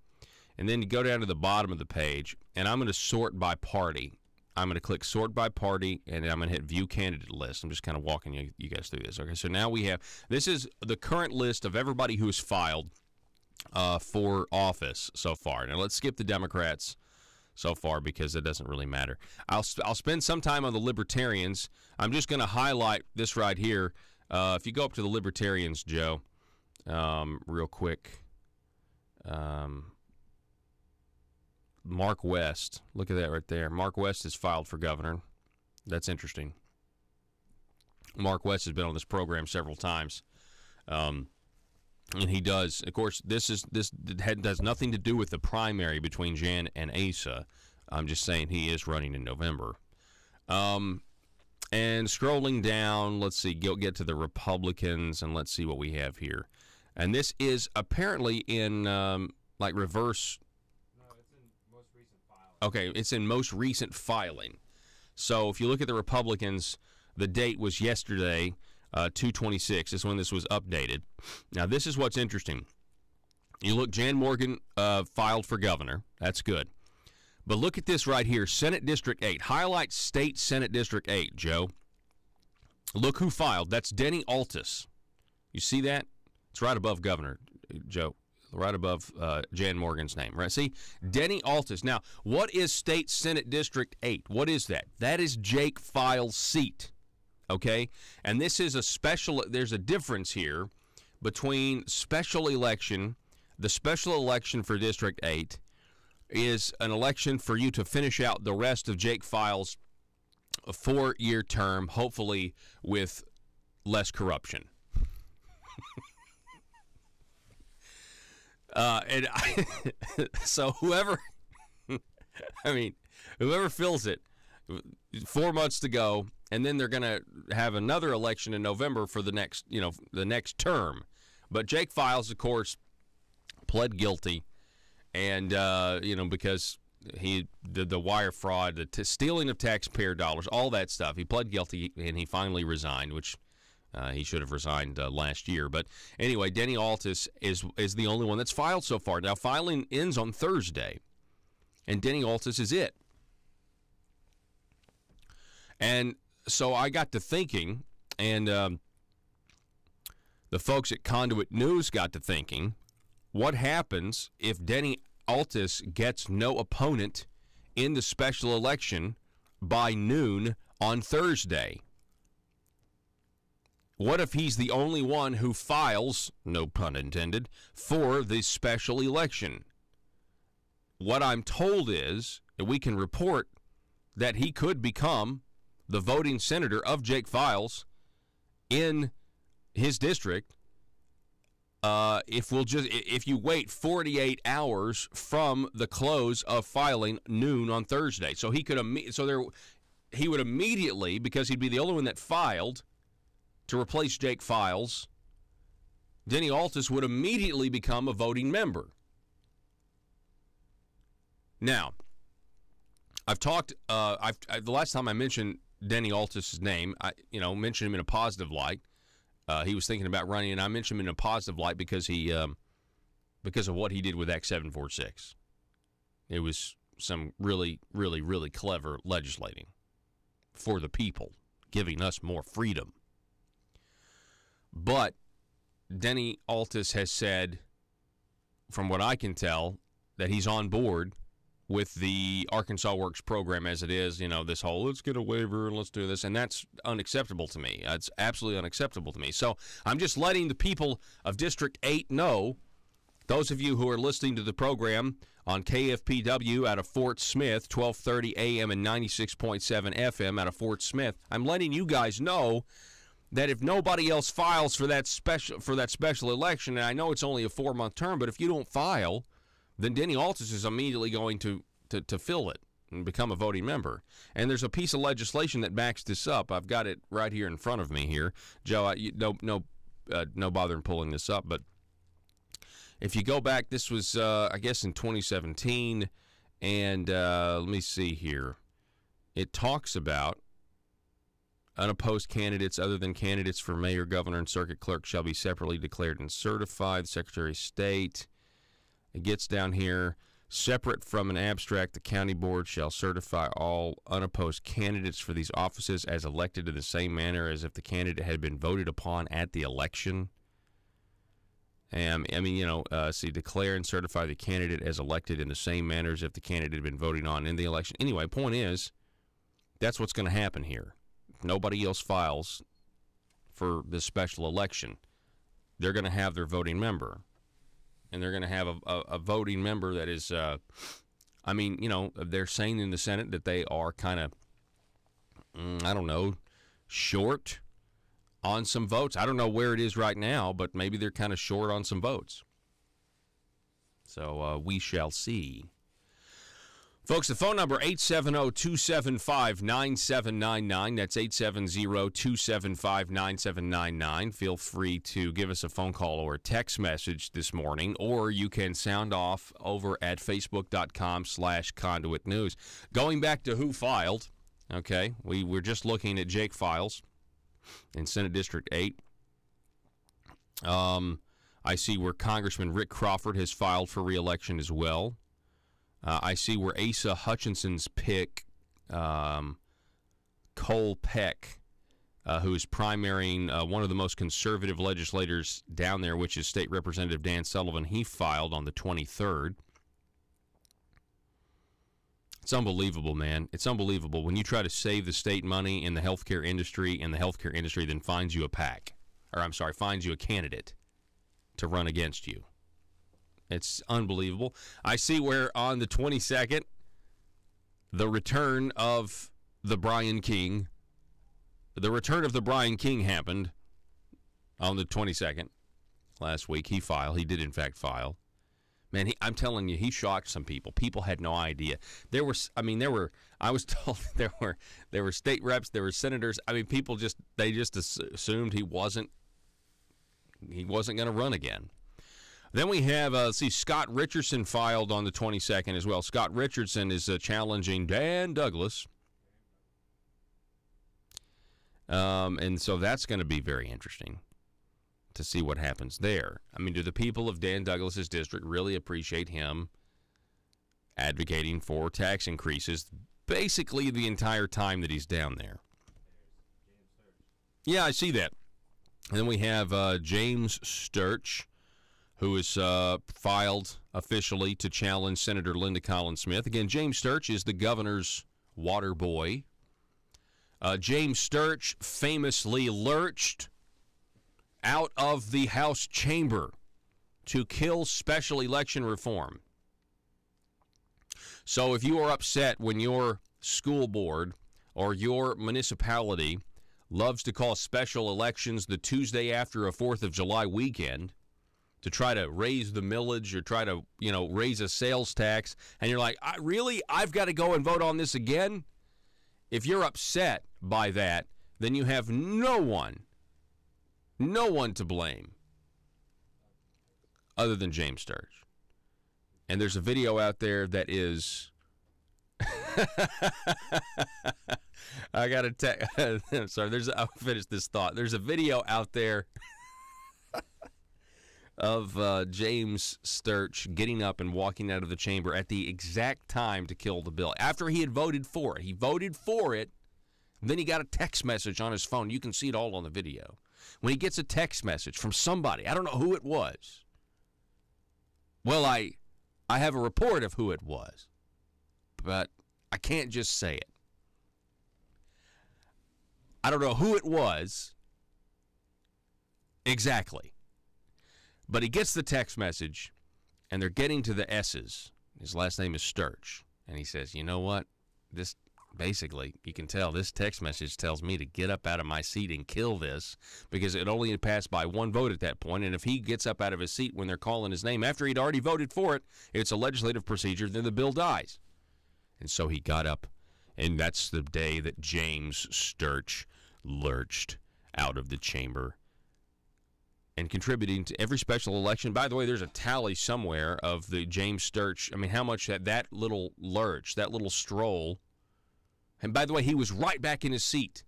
And then you go down to the bottom of the page, and I'm going to sort by party. I'm going to click sort by party, and I'm going to hit view candidate list. I'm just kind of walking you guys through this. Okay, so now we have, this is the current list of everybody who has filed for office so far. Now let's skip the Democrats so far because it doesn't really matter. I'll spend some time on the Libertarians. I'm just going to highlight this right here. If you go up to the Libertarians, Joe, real quick. Mark West. Look at that right there. Mark West has filed for governor. That's interesting. Mark West has been on this program several times. And he does. Of course, this has nothing to do with the primary between Jan and Asa. I'm just saying he is running in November. And scrolling down, let's see, get to the Republicans, and let's see what we have here. And this is apparently in reverse. No, it's in most recent filing. Okay, it's in most recent filing. So if you look at the Republicans, the date was yesterday, 2/26. Is when this was updated. Now this is what's interesting. You look, Jan Morgan filed for governor. That's good. But look at this right here, Senate District 8. Highlight State Senate District 8, Joe. Look who filed. That's Denny Altus. You see that? It's right above Governor, Joe, right above Jan Morgan's name, right? See, Denny Altus. Now, what is State Senate District 8? What is that? That is Jake File's seat, okay? And this is there's a difference here between special election. The special election for District 8 is an election for you to finish out the rest of Jake File's 4-year term, hopefully with less corruption. So whoever fills it, 4 months to go, and then they're going to have another election in November for the next term. But Jake Files, of course, pled guilty, and because he did the wire fraud, the stealing of taxpayer dollars, all that stuff. He pled guilty, and he finally resigned, which he should have resigned last year. But anyway, Denny Altus is the only one that's filed so far. Now, filing ends on Thursday, and Denny Altus is it. And so I got to thinking, and the folks at Conduit News got to thinking, what happens if Denny Altus gets no opponent in the special election by noon on Thursday? What if he's the only one who files, no pun intended, for the special election? What I'm told is that we can report that he could become the voting senator of Jake Files in his district if you wait 48 hours from the close of filing noon on Thursday. So he would immediately, because he'd be the only one that filed to replace Jake Files, Denny Altus would immediately become a voting member. Now, I've talked. The last time I mentioned Denny Altis' name, I mentioned him in a positive light. He was thinking about running, and I mentioned him in a positive light because of what he did with Act 746. It was some really, really, really clever legislating for the people, giving us more freedom. But Denny Altis has said, from what I can tell, that he's on board with the Arkansas Works program as it is, this whole let's get a waiver and let's do this, and that's unacceptable to me. It's absolutely unacceptable to me. So I'm just letting the people of District 8 know, those of you who are listening to the program on KFPW out of Fort Smith, 1230 AM and 96.7 FM out of Fort Smith, I'm letting you guys know that if nobody else files for that special election, and I know it's only a 4-month term, but if you don't file, then Denny Altis is immediately going to fill it and become a voting member. And there's a piece of legislation that backs this up. I've got it right here in front of me here. Joe, no bother in pulling this up, but if you go back, this was, I guess, in 2017, and let me see here. It talks about unopposed candidates other than candidates for mayor, governor, and circuit clerk shall be separately declared and certified. The Secretary of State. It gets down here. Separate from an abstract, the county board shall certify all unopposed candidates for these offices as elected in the same manner as if the candidate had been voted upon at the election. Declare and certify the candidate as elected in the same manner as if the candidate had been voted on in the election. Anyway, point is, that's what's going to happen here. If nobody else files for this special election, they're going to have their voting member. And they're going to have a voting member that is, they're saying in the Senate that they are kind of, short on some votes. I don't know where it is right now, but maybe they're kind of short on some votes. So we shall see. Folks, the phone number, 870-275-9799. That's 870-275-9799. Feel free to give us a phone call or a text message this morning, or you can sound off over at facebook.com/Conduit News. Going back to who filed, okay, we were just looking at Jake Files in Senate District 8. I see where Congressman Rick Crawford has filed for re-election as well. I see where Asa Hutchinson's pick, Cole Peck, who is primarying one of the most conservative legislators down there, which is State Representative Dan Sullivan, he filed on the 23rd. It's unbelievable, man. It's unbelievable. When you try to save the state money in the healthcare industry, and the healthcare industry then finds you a candidate to run against you. It's unbelievable. I see where on the 22nd, the return of the Brian King happened on the 22nd last week. He did in fact file. Man, I'm telling you, he shocked some people. People had no idea. I was told there were state reps, there were senators. I mean, people just assumed he wasn't going to run again. Then we have, Scott Richardson filed on the 22nd as well. Scott Richardson is challenging Dan Douglas. And so that's going to be very interesting to see what happens there. I mean, do the people of Dan Douglas's district really appreciate him advocating for tax increases basically the entire time that he's down there? Yeah, I see that. And then we have James Sturch, who is filed officially to challenge Senator Linda Collins Smith. Again, James Sturch is the governor's water boy. James Sturch famously lurched out of the House chamber to kill special election reform. So if you are upset when your school board or your municipality loves to call special elections the Tuesday after a 4th of July weekend, to try to raise the millage or try to, raise a sales tax, and you're like, I've got to go and vote on this again? If you're upset by that, then you have no one to blame other than James Sturch. And there's a video out there that is I got to I'm sorry. I'll finish this thought. There's a video out there of James Sturch getting up and walking out of the chamber at the exact time to kill the bill. After he had voted for it. He voted for it. Then he got a text message on his phone. You can see it all on the video. When he gets a text message from somebody, I don't know who it was. Well, I have a report of who it was, but I can't just say it. I don't know who it was exactly, but he gets the text message, and they're getting to the S's. His last name is Sturch, and he says, you know what? This basically, you can tell this text message tells me to get up out of my seat and kill this, because it only had passed by one vote at that point, and if he gets up out of his seat when they're calling his name after he'd already voted for it, it's a legislative procedure, then the bill dies. And so he got up, and that's the day that James Sturch lurched out of the chamber and contributing to every special election. By the way, there's a tally somewhere of the James Sturch. I mean, how much that little lurch, that little stroll. And by the way, he was right back in his seat.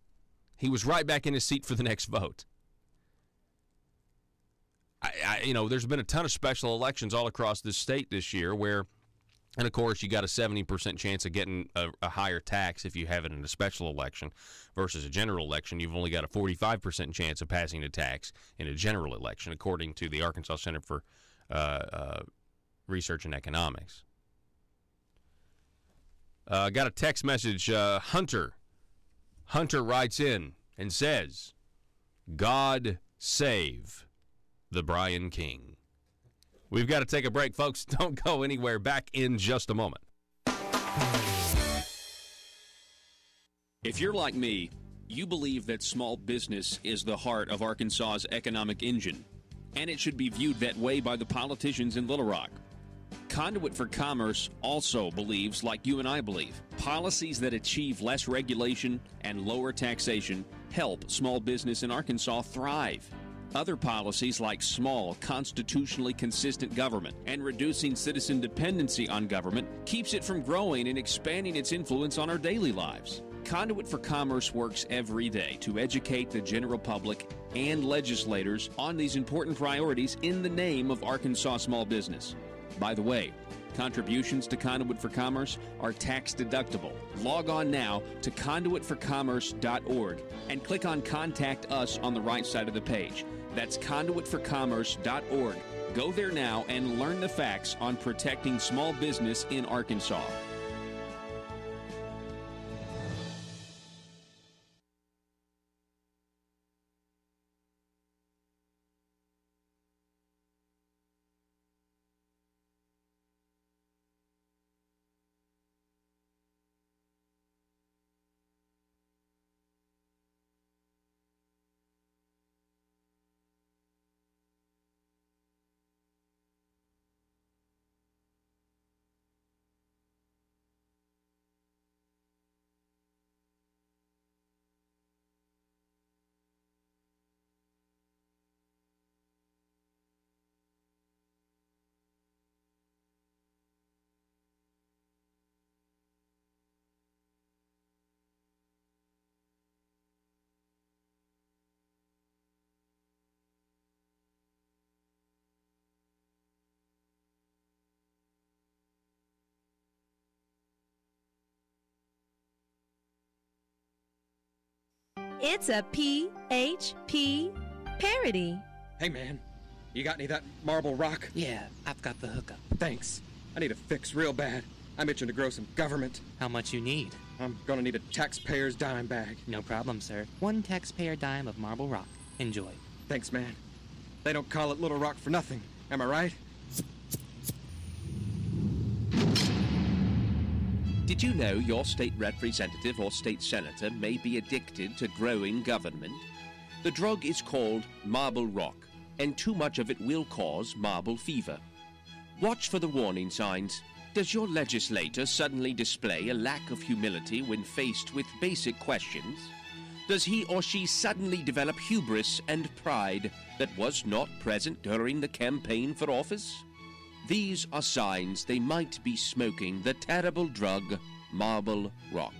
He was right back in his seat for the next vote. There's been a ton of special elections all across this state this year where, and of course, you got a 70% chance of getting a higher tax if you have it in a special election versus a general election. You've only got a 45% chance of passing a tax in a general election, according to the Arkansas Center for Research and Economics. Got a text message. Hunter writes in and says, God save the Brian King. We've got to take a break, folks. Don't go anywhere. Back in just a moment. If you're like me, you believe that small business is the heart of Arkansas's economic engine, and it should be viewed that way by the politicians in Little Rock. Conduit for Commerce also believes, like you and I believe, policies that achieve less regulation and lower taxation help small business in Arkansas thrive. Other policies like small, constitutionally consistent government and reducing citizen dependency on government keeps it from growing and expanding its influence on our daily lives. Conduit for Commerce works every day to educate the general public and legislators on these important priorities in the name of Arkansas small business. By the way, contributions to Conduit for Commerce are tax deductible. Log on now to conduitforcommerce.org and click on Contact Us on the right side of the page. That's conduitforcommerce.org. Go there now and learn the facts on protecting small business in Arkansas. It's a PHP parody. Hey, man, you got any of that marble rock? Yeah, I've got the hookup. Thanks. I need a fix real bad. I'm itching to grow some government. How much you need? I'm gonna need a taxpayer's dime bag. No problem, sir. 1 taxpayer dime of marble rock. Enjoy. Thanks, man. They don't call it Little Rock for nothing. Am I right? Did you know your state representative or state senator may be addicted to growing government? The drug is called marble rock, and too much of it will cause marble fever. Watch for the warning signs. Does your legislator suddenly display a lack of humility when faced with basic questions? Does he or she suddenly develop hubris and pride that was not present during the campaign for office? These are signs they might be smoking the terrible drug Marble Rock.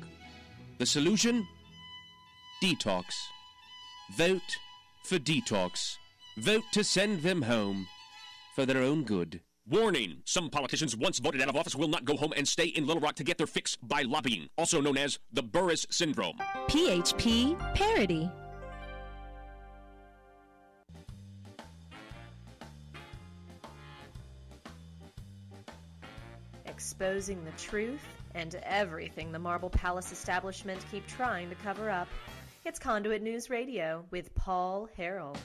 The solution? Detox. Vote for detox. Vote to send them home for their own good. Warning! Some politicians once voted out of office will not go home and stay in Little Rock to get their fix by lobbying, also known as the Burris Syndrome. PHP Parody. Exposing the truth and everything the Marble Palace establishment keep trying to cover up. It's Conduit News Radio with Paul Harrell.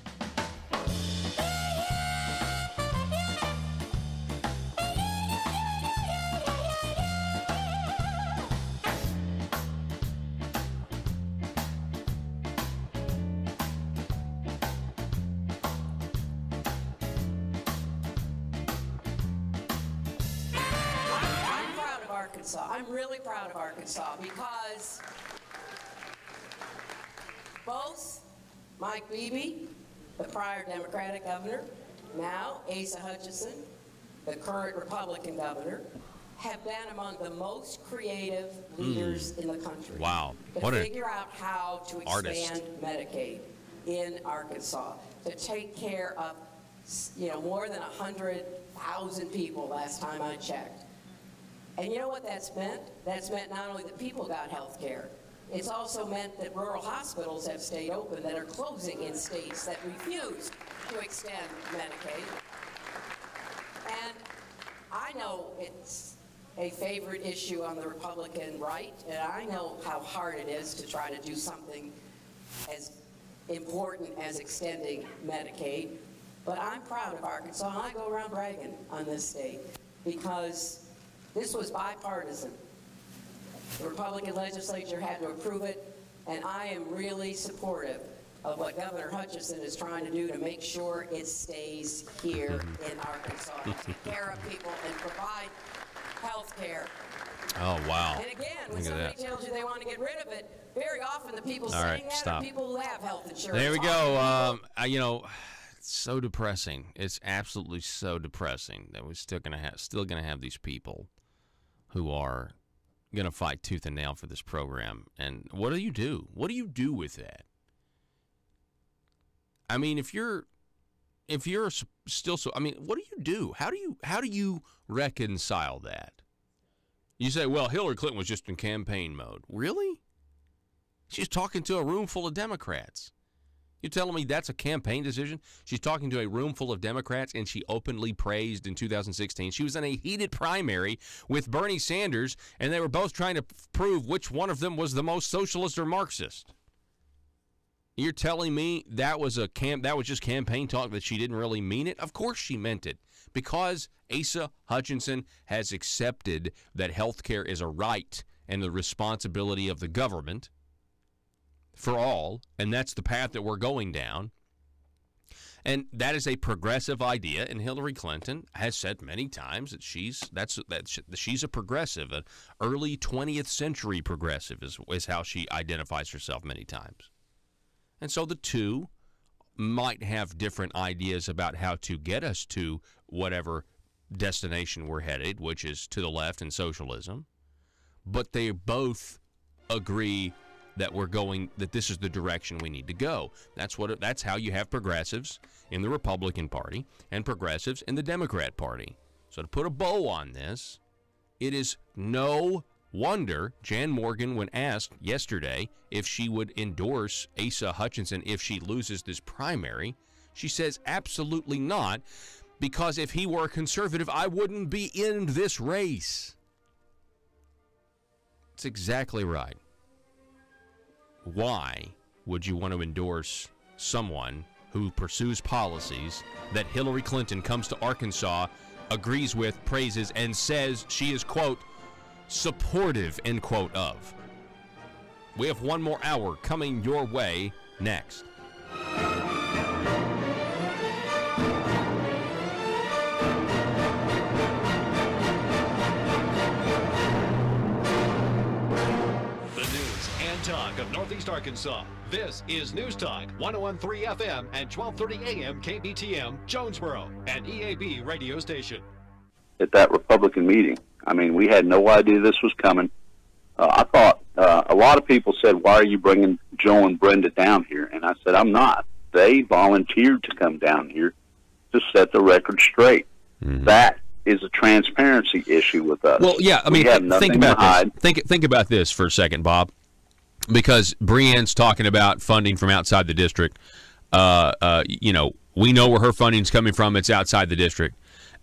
I'm really proud of Arkansas because both Mike Beebe, the prior Democratic governor, now Asa Hutchinson, the current Republican governor, have been among the most creative leaders in the country. Wow. To figure out how to expand Medicaid in Arkansas, to take care of, more than 100,000 people last time I checked. And you know what that's meant? That's meant not only that people got health care, it's also meant that rural hospitals have stayed open that are closing in states that refuse to extend Medicaid. And I know it's a favorite issue on the Republican right, and I know how hard it is to try to do something as important as extending Medicaid, but I'm proud of Arkansas, and I go around bragging on this state because this was bipartisan. The Republican legislature had to approve it, and I am really supportive of what Governor Hutchinson is trying to do to make sure it stays here in Arkansas, to take care of people and provide health care. Oh, wow. And again, when somebody tells you they want to get rid of it, very often the people saying that are people who have health insurance. There we go. It's so depressing. It's absolutely so depressing that we're still gonna have these people who are going to fight tooth and nail for this program. And what do you do? What do you do with that? I mean, if you're still so, I mean, what do you do? How do you reconcile that? You say, well, Hillary Clinton was just in campaign mode. Really? She's talking to a room full of Democrats. You're telling me that's a campaign decision? She's talking to a room full of Democrats, and she openly praised in 2016. She was in a heated primary with Bernie Sanders, and they were both trying to prove which one of them was the most socialist or Marxist. You're telling me that was just campaign talk, that she didn't really mean it? Of course she meant it, because Asa Hutchinson has accepted that health care is a right and the responsibility of the government for all, and that's the path that we're going down. And that is a progressive idea, and Hillary Clinton has said many times that she's a progressive, an early 20th century progressive is how she identifies herself many times. And so the two might have different ideas about how to get us to whatever destination we're headed, which is to the left and socialism, but they both agree that this is the direction we need to go. That's how you have progressives in the Republican Party and progressives in the Democrat Party. So to put a bow on this, it is no wonder Jan Morgan, when asked yesterday if she would endorse Asa Hutchinson if she loses this primary, she says absolutely not, because if he were a conservative, I wouldn't be in this race. It's exactly right. Why would you want to endorse someone who pursues policies that Hillary Clinton comes to Arkansas, agrees with, praises, and says she is, quote, supportive, end quote, of? We have one more hour coming your way next. Talk of Northeast Arkansas. This is News Talk 101.3 FM and 12:30 AM KBTM Jonesboro, an EAB radio station. at that Republican meeting. I mean, we had no idea this was coming. I thought a lot of people said, "Why are you bringing Joe and Brenda down here?" And I said, "I'm not. They volunteered to come down here to set the record straight." That is a transparency issue with us. Well, yeah, I mean, think about hide. this. Think about this for a second, Bob, because Brienne's talking about funding from outside the district. You know, we know where her funding's coming from. It's outside the district.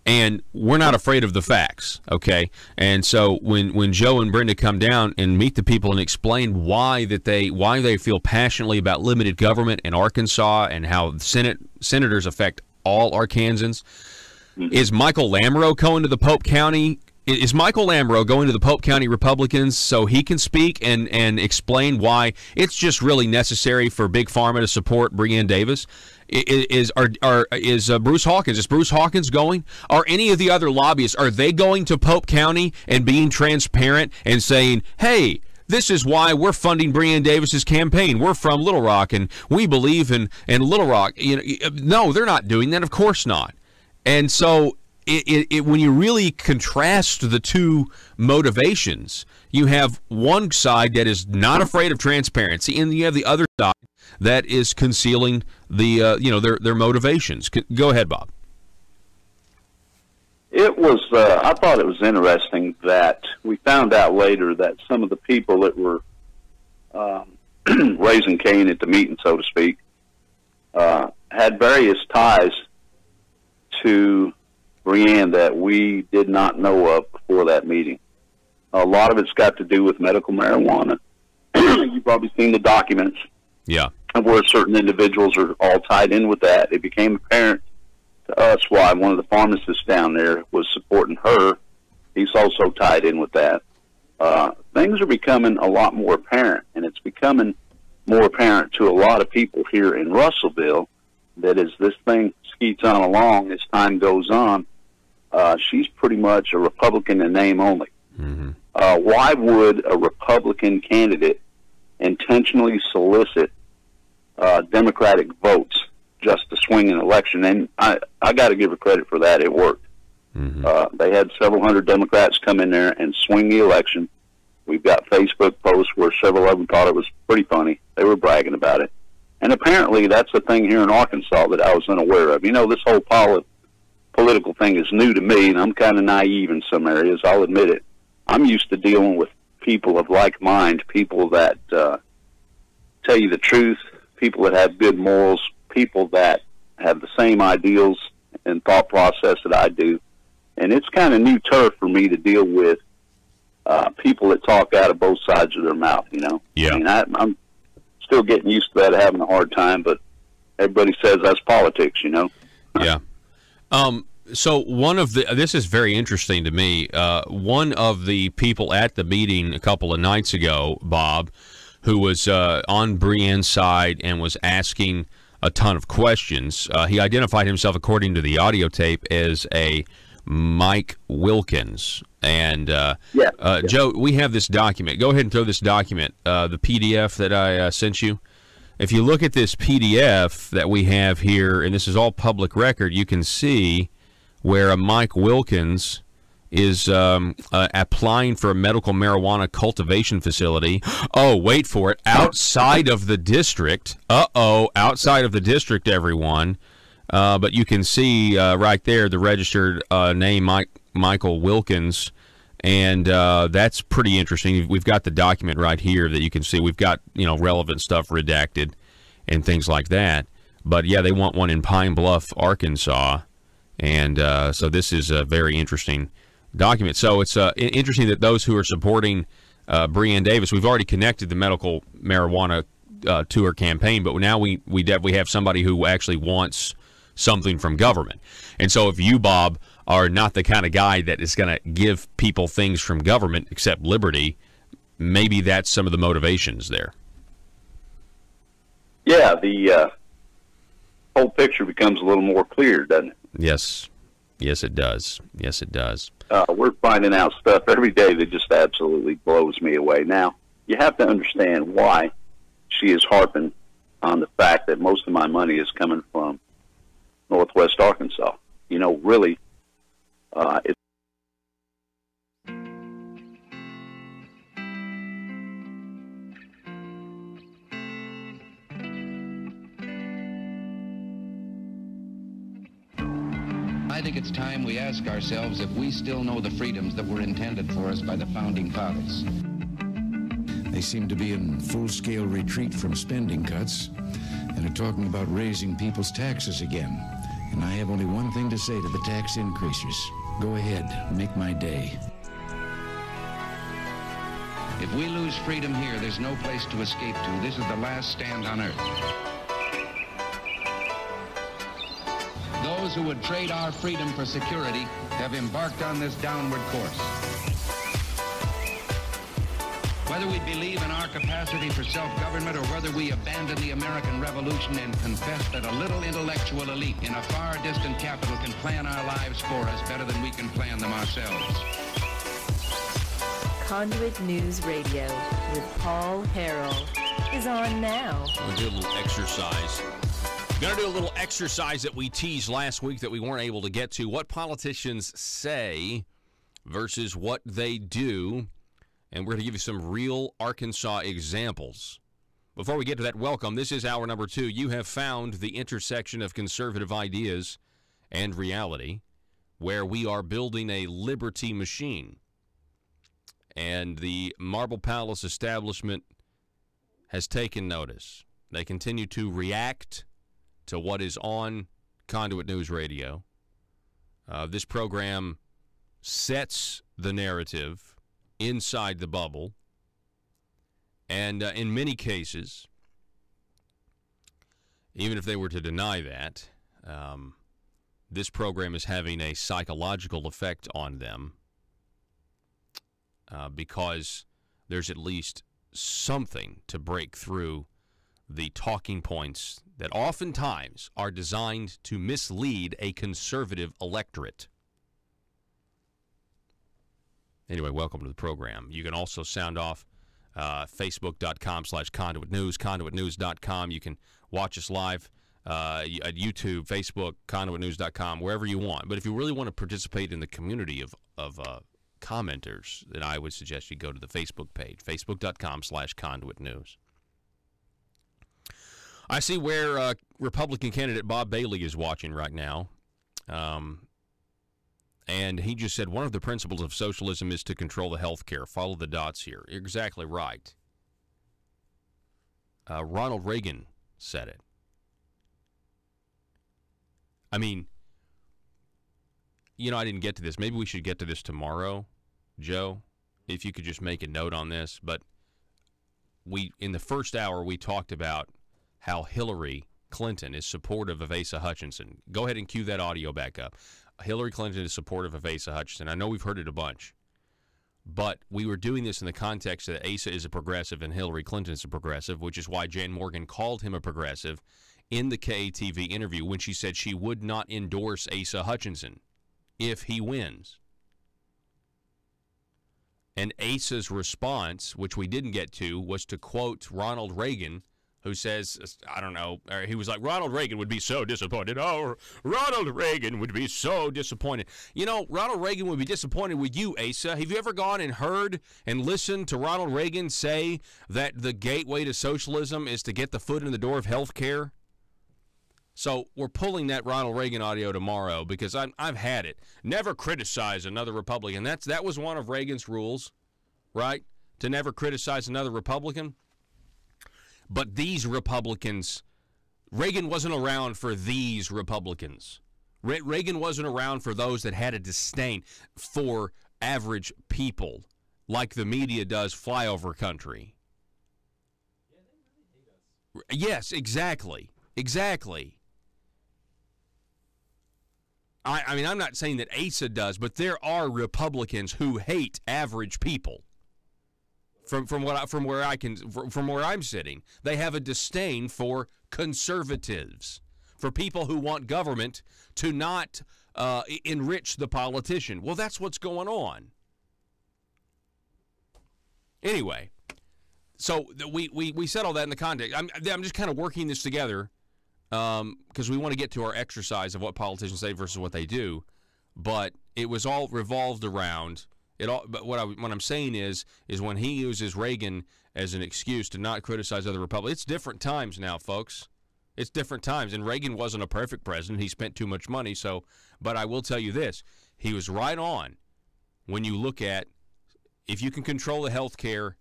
And we're not afraid of the facts, okay? And so when Joe and Brenda come down and meet the people and explain why they feel passionately about limited government in Arkansas and how senators affect all Arkansans, is Michael Lamoureux going to the Pope County? Is Michael Lamoureux going to the Pope County Republicans so he can speak and explain why it's just really necessary for Big Pharma to support Brienne Davis? Is Bruce Hawkins? Is Bruce Hawkins going? Are any of the other lobbyists, are they going to Pope County and being transparent and saying, hey, this is why we're funding Brienne Davis's campaign. We're from Little Rock and we believe in Little Rock. You know, no, they're not doing that. Of course not. And so when you really contrast the two motivations, you have one side that is not afraid of transparency, and you have the other side that is concealing the their motivations. Go ahead, Bob. It was. I thought it was interesting that we found out later that some of the people that were raising Cain at the meeting, so to speak, had various ties to Brienne that we did not know of before that meeting. A lot of it's got to do with medical marijuana. You've probably seen the documents. Yeah. Of where certain individuals are all tied in with that. It became apparent to us why one of the pharmacists down there was supporting her. He's also tied in with that. Things are becoming a lot more apparent, and it's becoming more apparent to a lot of people here in Russellville that as this thing skeets on along, as time goes on, she's pretty much a Republican in name only. Why would a Republican candidate intentionally solicit Democratic votes just to swing an election? And I got to give her credit for that. It worked. They had several hundred Democrats come in there and swing the election. We've got Facebook posts where several of them thought it was pretty funny. They were bragging about it. And apparently that's a thing here in Arkansas that I was unaware of. You know, this whole political thing is new to me, and I'm kind of naive in some areas. I'll admit it. I'm used to dealing with people of like mind, people that tell you the truth, people that have good morals, people that have the same ideals and thought process that I do. And it's kind of new turf for me to deal with people that talk out of both sides of their mouth, you know? Yeah. I mean, I'm still getting used to that, having a hard time, but everybody says that's politics, you know? Yeah. So this is very interesting to me. One of the people at the meeting a couple of nights ago, Bob, who was on Brienne's side and was asking a ton of questions, he identified himself, according to the audio tape, as a Mike Wilkins. And Joe, we have this document. Go ahead and throw this document, the PDF that I sent you. If you look at this PDF that we have here, and this is all public record, you can see where a Mike Wilkins is applying for a medical marijuana cultivation facility. Oh, wait for it. Outside of the district. Outside of the district, everyone. But you can see right there the registered name, Michael Wilkins. And that's pretty interesting. We've got the document right here that you can see. We've got, relevant stuff redacted and things like that. But, yeah, they want one in Pine Bluff, Arkansas. And so this is a very interesting document. So it's interesting that those who are supporting Brienne Davis, we've already connected the medical marijuana to her campaign, but now we have somebody who actually wants something from government. And so if you, Bob, are not the kind of guy that is going to give people things from government except liberty, maybe that's some of the motivations there. Yeah, the whole picture becomes a little more clear, doesn't it? Yes. Yes, it does. Yes, it does. We're finding out stuff every day that just absolutely blows me away. Now, you have to understand why she is harping on the fact that most of my money is coming from Northwest Arkansas. Really, it's think it's time we ask ourselves if we still know the freedoms that were intended for us by the Founding Fathers. They seem to be in full-scale retreat from spending cuts and are talking about raising people's taxes again. And I have only one thing to say to the tax increasers. Go ahead, make my day. If we lose freedom here, there's no place to escape to. This is the last stand on earth. Those who would trade our freedom for security have embarked on this downward course. Whether we believe in our capacity for self-government or whether we abandon the American Revolution and confess that a little intellectual elite in a far distant capital can plan our lives for us better than we can plan them ourselves. Conduit News Radio with Paul Harrell is on now. We'll do a little exercise. Going to do a little exercise that we teased last week that we weren't able to get to. What politicians say versus what they do. And we're going to give you some real Arkansas examples. Before we get to that, welcome. This is hour number 2. You have found the intersection of conservative ideas and reality, where we are building a liberty machine. And the Marble Palace establishment has taken notice. They continue to react to what is on Conduit News Radio. This program sets the narrative inside the bubble, and in many cases, even if they were to deny that, this program is having a psychological effect on them because there's at least something to break through the talking points that oftentimes are designed to mislead a conservative electorate. Anyway, welcome to the program. You can also sound off Facebook.com/Conduit News, ConduitNews.com. You can watch us live at YouTube, Facebook, ConduitNews.com, wherever you want. But if you really want to participate in the community of commenters, then I would suggest you go to the Facebook page, Facebook.com/Conduit News. I see where Republican candidate Bob Bailey is watching right now. And he just said one of the principles of socialism is to control the health care. Follow the dots here. You're exactly right. Ronald Reagan said it. I mean, I didn't get to this. Maybe we should get to this tomorrow, Joe, if you could just make a note on this. But in the first hour, we talked about how Hillary Clinton is supportive of Asa Hutchinson. Go ahead and cue that audio back up. Hillary Clinton is supportive of Asa Hutchinson. I know we've heard it a bunch, but we were doing this in the context that Asa is a progressive and Hillary Clinton is a progressive, which is why Jan Morgan called him a progressive in the KATV interview when she said she would not endorse Asa Hutchinson if he wins. And Asa's response, which we didn't get to, was to quote Ronald Reagan, who says, I don't know, he was like, Ronald Reagan would be so disappointed. Oh, Ronald Reagan would be so disappointed. Ronald Reagan would be disappointed with you, Asa. Have you ever gone and heard and listened to Ronald Reagan say that the gateway to socialism is to get the foot in the door of health care? So we're pulling that Ronald Reagan audio tomorrow because I've had it. Never criticize another Republican. That was one of Reagan's rules, right? To never criticize another Republican. But these Republicans, Reagan wasn't around for these Republicans. Reagan wasn't around for those that had a disdain for average people like the media does flyover country. Yeah, they really hate us. Yes, exactly. Exactly. I mean, I'm not saying that Asa does, but there are Republicans who hate average people. From where I'm sitting, they have a disdain for conservatives, for people who want government to not enrich the politician. Well, that's what's going on. Anyway, so we said all that in the context. I'm just kind of working this together because we want to get to our exercise of what politicians say versus what they do. But it was all revolved around. But what I'm saying is when he uses Reagan as an excuse to not criticize other Republicans, it's different times now, folks. It's different times, and Reagan wasn't a perfect president. He spent too much money. But I will tell you this. He was right on when you look at if you can control the health care,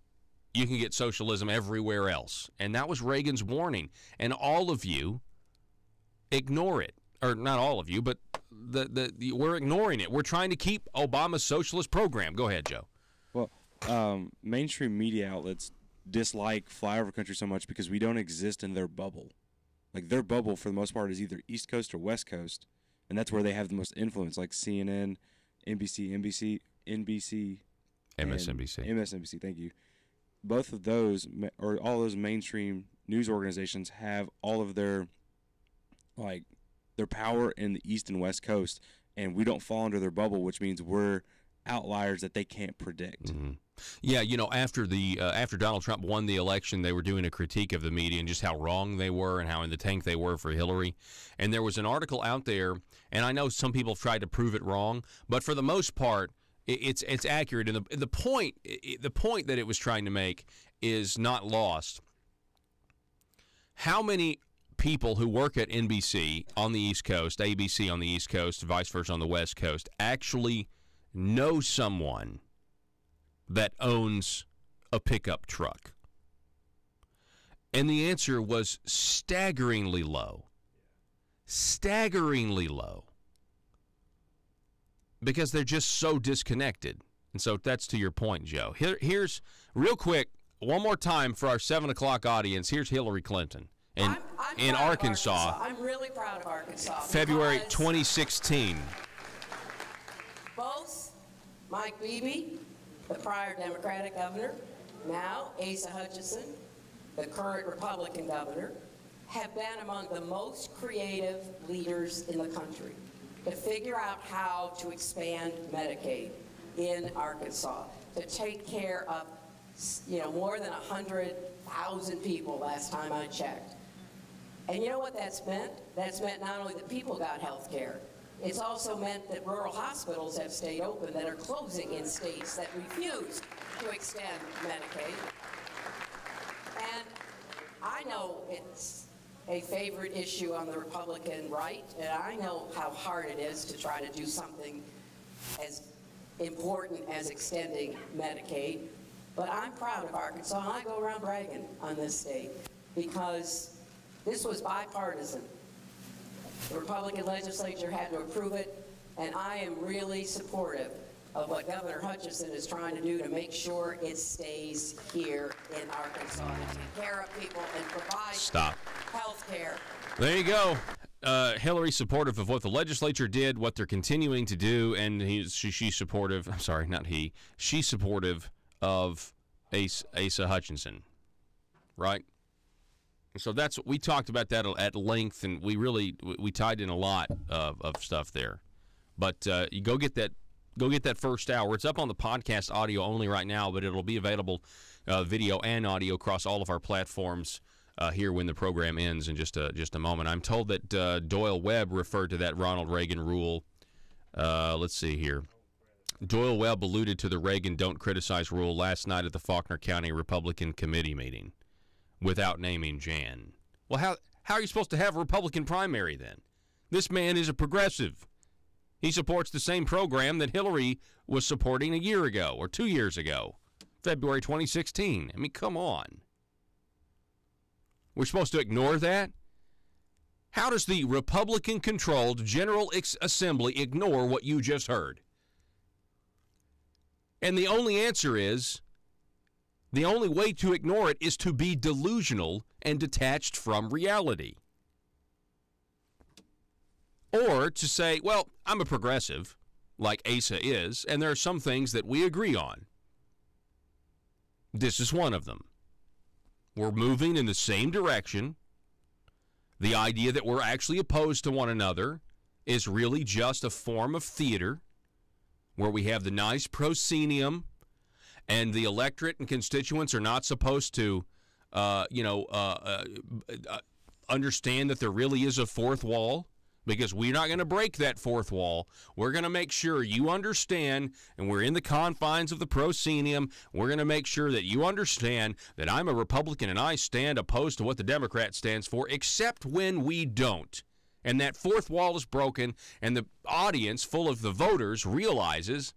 you can get socialism everywhere else. And that was Reagan's warning. And all of you ignore it. Or not all of you, but we're ignoring it. We're trying to keep Obama's socialist program. Go ahead, Joe. Well, mainstream media outlets dislike Flyover Country so much because we don't exist in their bubble. Like, their bubble, for the most part, is either East Coast or West Coast, and that's where they have the most influence, like CNN, NBC, MSNBC, thank you. Both of those, or all those mainstream news organizations, have all of their power in the East and West Coast, and we don't fall under their bubble, which means we're outliers that they can't predict. Mm-hmm. Yeah, after Donald Trump won the election, they were doing a critique of the media and just how wrong they were and how in the tank they were for Hillary. And there was an article out there, and I know some people have tried to prove it wrong, but for the most part, it's accurate. And the point that it was trying to make is not lost. How many people who work at NBC on the East Coast, ABC on the East Coast, vice versa on the West Coast, actually know someone that owns a pickup truck? And the answer was staggeringly low. Staggeringly low. Because they're just so disconnected. And so that's to your point, Joe. Here's, real quick, one more time for our 7 o'clock audience. Here's Hillary Clinton in Arkansas. I'm really proud of Arkansas. February 2016. Both Mike Beebe, the prior Democratic governor, now Asa Hutchinson, the current Republican governor, have been among the most creative leaders in the country to figure out how to expand Medicaid in Arkansas, to take care of more than 100,000 people last time I checked. And you know what that's meant? That's meant not only that people got health care, it's also meant that rural hospitals have stayed open that are closing in states that refuse to extend Medicaid. And I know it's a favorite issue on the Republican right, and I know how hard it is to try to do something as important as extending Medicaid, but I'm proud of Arkansas, and I go around bragging on this state because this was bipartisan. The Republican legislature had to approve it, and I am really supportive of what Governor Hutchinson is trying to do to make sure it stays here in Arkansas, to take care of people and provide health care. There you go. Hillary's supportive of what the legislature did, what they're continuing to do, and she's supportive. I'm sorry, not he. She's supportive of Asa Hutchinson, right? So we talked about that at length, and we tied in a lot of stuff there. But you go get that first hour. It's up on the podcast audio only right now, but it'll be available video and audio across all of our platforms here when the program ends in just a moment. I'm told that Doyle Webb referred to that Ronald Reagan rule. Let's see here. Doyle Webb alluded to the Reagan Don't Criticize rule last night at the Faulkner County Republican Committee meeting without naming Jan. Well, how are you supposed to have a Republican primary then? This man is a progressive. He supports the same program that Hillary was supporting a year ago or 2 years ago, February 2016. I mean, come on. We're supposed to ignore that? How does the Republican-controlled General Assembly ignore what you just heard? And the only answer is, the only way to ignore it is to be delusional and detached from reality. Or to say, well, I'm a progressive, like Asa is, and there are some things that we agree on. This is one of them. We're moving in the same direction. The idea that we're actually opposed to one another is really just a form of theater where we have the nice proscenium and the electorate and constituents are not supposed to, understand that there really is a fourth wall because we're not going to break that fourth wall. We're going to make sure you understand, and we're in the confines of the proscenium. We're going to make sure that you understand that I'm a Republican and I stand opposed to what the Democrat stands for, except when we don't. And that fourth wall is broken, and the audience, full of the voters, realizes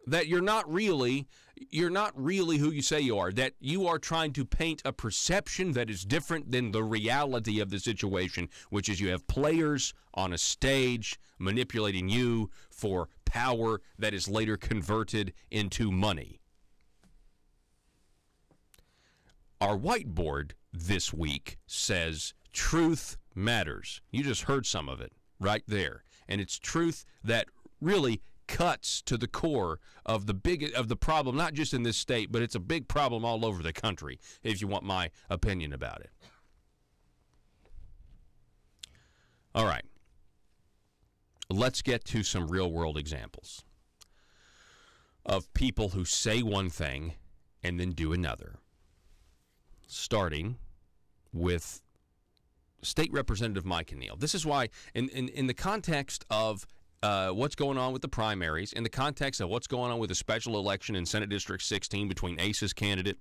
that you're not really who you say you are, that you are trying to paint a perception that is different than the reality of the situation, which is you have players on a stage manipulating you for power that is later converted into money. Our whiteboard this week says truth matters. You just heard some of it right there. And it's truth that really cuts to the core of the problem, not just in this state, but it's a big problem all over the country, if you want my opinion about it. All right. Let's get to some real-world examples of people who say one thing and then do another. Starting with State Representative Mike O'Neill. This is why, in the context of what's going on with the primaries, in the context of what's going on with the special election in Senate District 16 between ACE's candidate,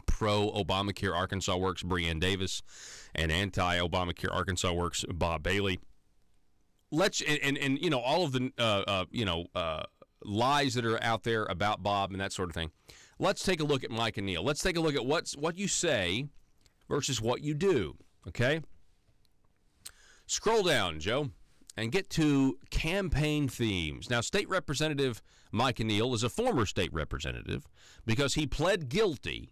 pro-Obamacare Arkansas Works Breanne Davis, and anti-Obamacare Arkansas Works Bob Bailey. Let's and you know, all of the lies that are out there about Bob and that sort of thing. Let's take a look at Mike O'Neill. Let's take a look at what you say versus what you do. Okay? Scroll down, Joe, and get to campaign themes. Now, State Representative Mike O'Neill is a former state representative because he pled guilty.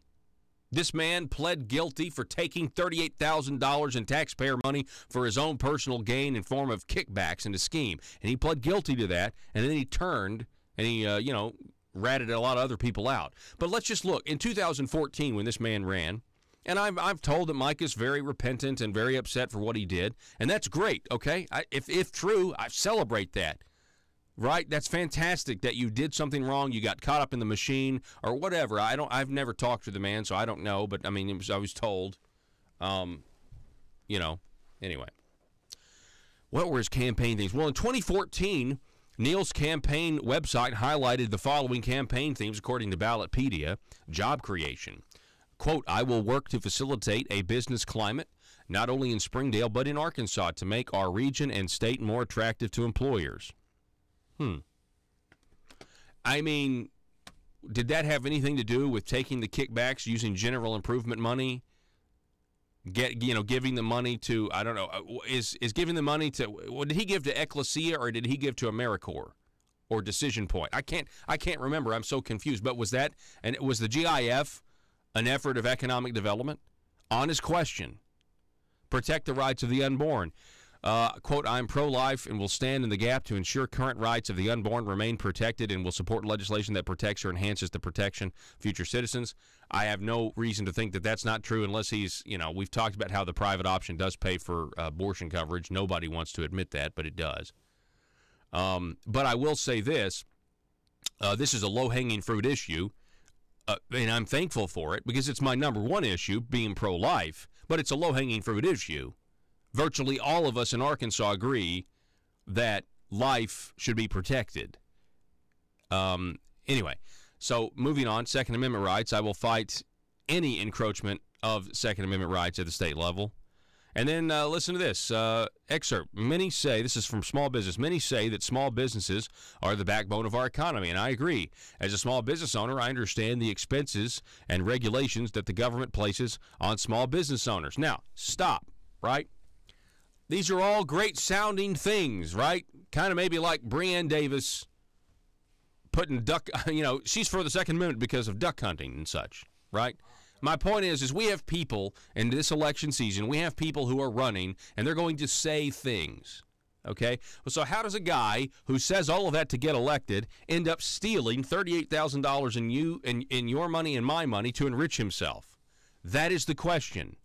This man pled guilty for taking $38,000 in taxpayer money for his own personal gain in form of kickbacks in a scheme. And he pled guilty to that, and then he turned and he, ratted a lot of other people out. But let's just look. In 2014, when this man ran, and I've told that Mike is very repentant and very upset for what he did, and that's great, okay? If true, I celebrate that, right? That's fantastic that you did something wrong, you got caught up in the machine or whatever. I've never talked to the man, so I don't know, but I mean, I was told, anyway. What were his campaign things? Well, in 2014, Neal's campaign website highlighted the following campaign themes, according to Ballotpedia: job creation. Quote, I will work to facilitate a business climate, not only in Springdale, but in Arkansas, to make our region and state more attractive to employers. I mean, did that have anything to do with taking the kickbacks, using general improvement money, giving the money to, I don't know, is giving the money to, did he give to Ecclesia or did he give to AmeriCorps or Decision Point? I can't remember. I'm so confused. But was that, and was the GIF an effort of economic development? Honest question. Protect the rights of the unborn. Quote, I'm pro-life and will stand in the gap to ensure current rights of the unborn remain protected and will support legislation that protects or enhances the protection of future citizens. I have no reason to think that that's not true unless he's, we've talked about how the private option does pay for abortion coverage. Nobody wants to admit that, but it does. But I will say this. This is a low-hanging fruit issue, and I'm thankful for it because it's my number one issue, being pro-life, but it's a low-hanging fruit issue. Virtually all of us in Arkansas agree that life should be protected. Anyway, so moving on, Second Amendment rights. I will fight any encroachment of Second Amendment rights at the state level. And then listen to this excerpt. Many say, this is from Small Business, many say that small businesses are the backbone of our economy, and I agree. As a small business owner, I understand the expenses and regulations that the government places on small business owners. Now, stop, right? These are all great sounding things, right? Kind of maybe like Breanne Davis putting duck, she's for the Second Amendment because of duck hunting and such, right? My point is we have people in this election season, we have people who are running and they're going to say things, okay? So how does a guy who says all of that to get elected end up stealing $38,000 in your money and my money to enrich himself? That is the question,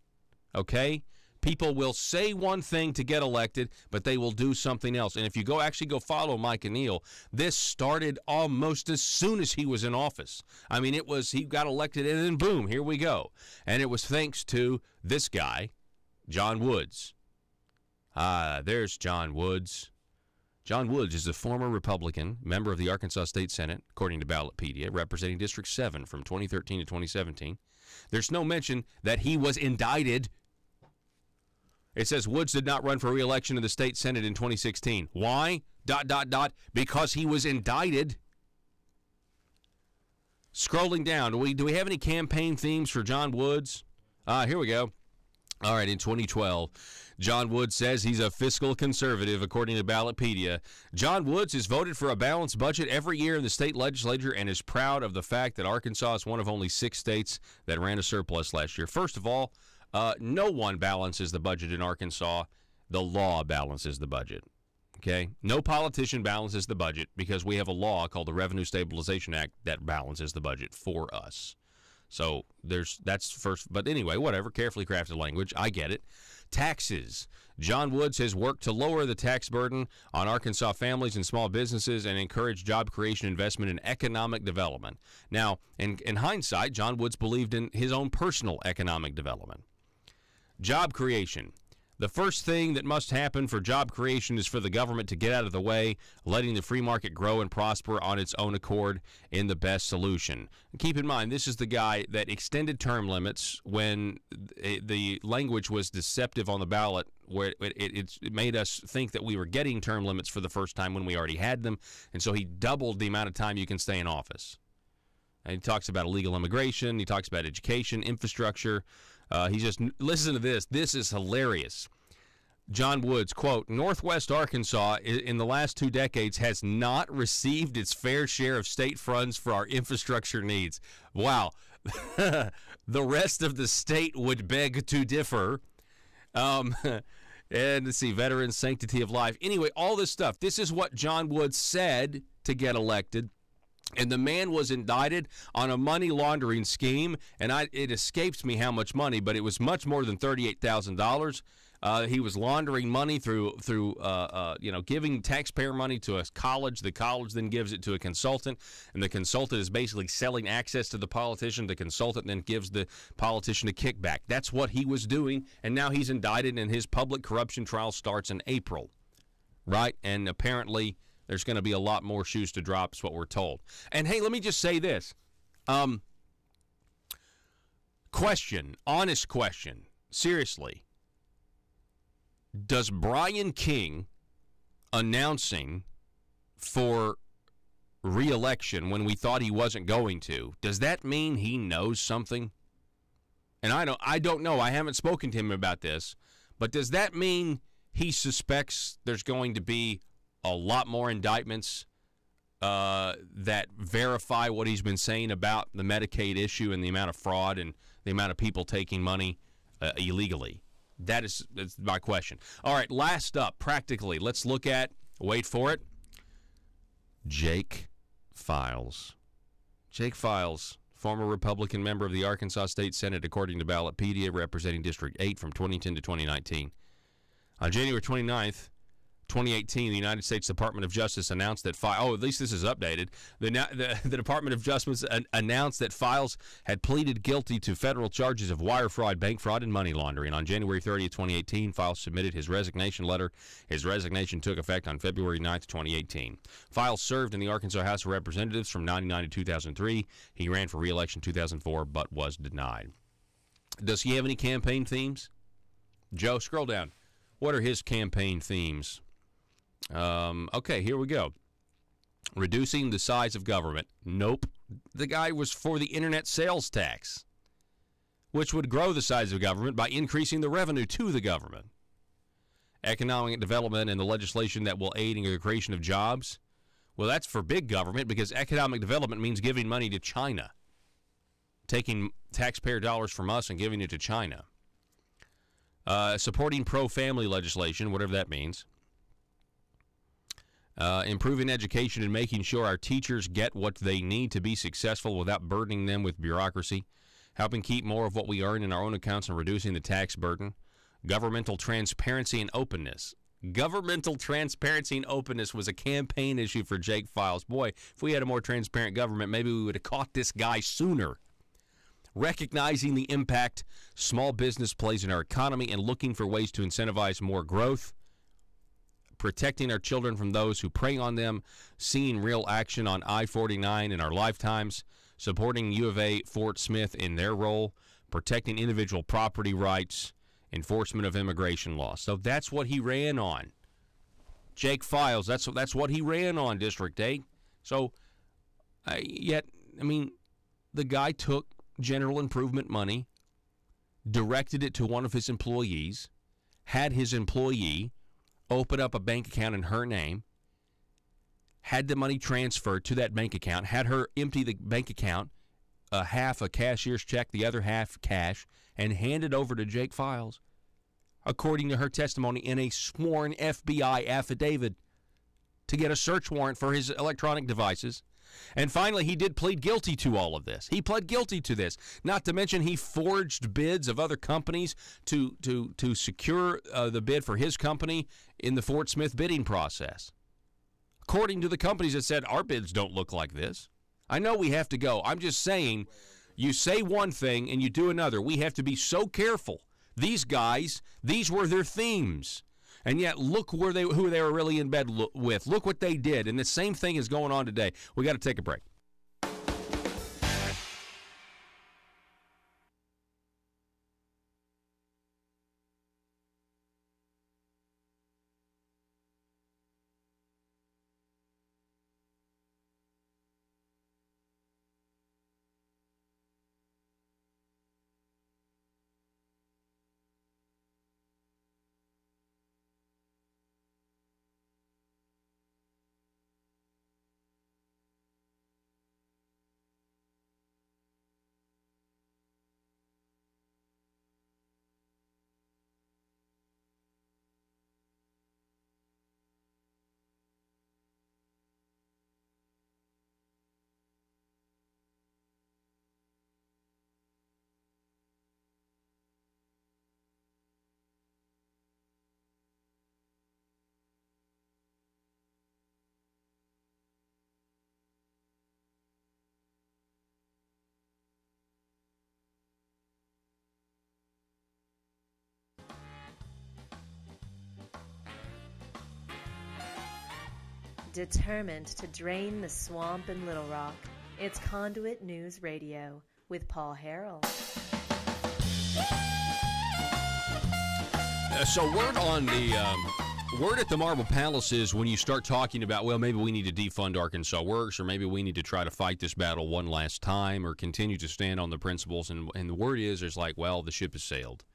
okay? People will say one thing to get elected, but they will do something else. And if you go follow Mike O'Neill, this started almost as soon as he was in office. I mean, he got elected and then boom, here we go. And it was thanks to this guy, John Woods. There's John Woods. John Woods is a former Republican, member of the Arkansas State Senate, according to Ballotpedia, representing District 7 from 2013 to 2017. There's no mention that he was indicted. It says Woods did not run for re-election in the state Senate in 2016. Why? ... Because he was indicted. Scrolling down, do we have any campaign themes for John Woods? Here we go. All right, in 2012, John Woods says he's a fiscal conservative, according to Ballotpedia. John Woods has voted for a balanced budget every year in the state legislature and is proud of the fact that Arkansas is one of only 6 states that ran a surplus last year. First of all, no one balances the budget in Arkansas. The law balances the budget. Okay? No politician balances the budget because we have a law called the Revenue Stabilization Act that balances the budget for us. So that's first. But anyway, whatever. Carefully crafted language. I get it. Taxes. John Woods has worked to lower the tax burden on Arkansas families and small businesses and encourage job creation, investment, and economic development. Now, in hindsight, John Woods believed in his own personal economic development. Job creation. The first thing that must happen for job creation is for the government to get out of the way, letting the free market grow and prosper on its own accord in the best solution. Keep in mind, this is the guy that extended term limits when the language was deceptive on the ballot, where it made us think that we were getting term limits for the first time when we already had them, and so he doubled the amount of time you can stay in office. And he talks about illegal immigration. He talks about education, infrastructure. Listen to this. This is hilarious. John Woods, quote, Northwest Arkansas in the last 2 decades has not received its fair share of state funds for our infrastructure needs. Wow. The rest of the state would beg to differ. And let's see, veterans, sanctity of life. Anyway, all this stuff. This is what John Woods said to get elected. And the man was indicted on a money laundering scheme, and it escapes me how much money, but it was much more than $38,000. He was laundering money through giving taxpayer money to a college. The college then gives it to a consultant, and the consultant is basically selling access to the politician. The consultant then gives the politician a kickback. That's what he was doing, and now he's indicted, and his public corruption trial starts in April, right? And apparently there's going to be a lot more shoes to drop, is what we're told. And, hey, let me just say this. Honest question, seriously. Does Brian King announcing for re-election when we thought he wasn't going to, does that mean he knows something? And I don't know. I haven't spoken to him about this. But does that mean he suspects there's going to be a lot more indictments that verify what he's been saying about the Medicaid issue and the amount of fraud and the amount of people taking money illegally? That's my question. All right, last up, practically, let's look at, wait for it, Jake Files. Jake Files, former Republican member of the Arkansas State Senate, according to Ballotpedia, representing District 8 from 2010 to 2019. On January 29th, 2018, the United States Department of Justice announced that at least this is updated. The Department of Justice announced that Files had pleaded guilty to federal charges of wire fraud, bank fraud, and money laundering. On January 30th, 2018, Files submitted his resignation letter. His resignation took effect on February 9th, 2018. Files served in the Arkansas House of Representatives from 1999 to 2003. He ran for re-election in 2004, but was denied. Does he have any campaign themes? Joe, scroll down. What are his campaign themes? Okay, here we go. Reducing the size of government. Nope. The guy was for the internet sales tax, which would grow the size of government by increasing the revenue to the government. Economic development and the legislation that will aid in the creation of jobs. Well, that's for big government because economic development means giving money to China, taking taxpayer dollars from us and giving it to China. Supporting pro-family legislation, whatever that means. Improving education and making sure our teachers get what they need to be successful without burdening them with bureaucracy. Helping keep more of what we earn in our own accounts and reducing the tax burden. Governmental transparency and openness. Governmental transparency and openness was a campaign issue for Jake Files. Boy, if we had a more transparent government, maybe we would have caught this guy sooner. Recognizing the impact small business plays in our economy and looking for ways to incentivize more growth. protecting our children from those who prey on them, seeing real action on I-49 in our lifetimes, supporting U of A Fort Smith in their role, protecting individual property rights, enforcement of immigration law. So that's what he ran on. Jake Files, that's what he ran on, District 8. So, the guy took general improvement money, directed it to one of his employees, had his employee open up a bank account in her name, had the money transferred to that bank account, had her empty the bank account, half a cashier's check, the other half cash, and hand it over to Jake Files, according to her testimony in a sworn FBI affidavit, to get a search warrant for his electronic devices. And finally, he did plead guilty to all of this. He pled guilty to this. Not to mention he forged bids of other companies to secure the bid for his company in the Fort Smith bidding process. According to the companies that said, our bids don't look like this. I know we have to go. I'm just saying, you say one thing and you do another. We have to be so careful. These guys, these were their themes. And yet, look who they were really in bed with. Look what they did. And the same thing is going on today. We got to take a break. Determined to drain the swamp in Little Rock, it's Conduit News Radio with Paul Harrell. So word at the Marble Palace is when you start talking about, well, maybe we need to defund Arkansas Works, or maybe we need to try to fight this battle one last time, or continue to stand on the principles. And the word is like, well, the ship has sailed.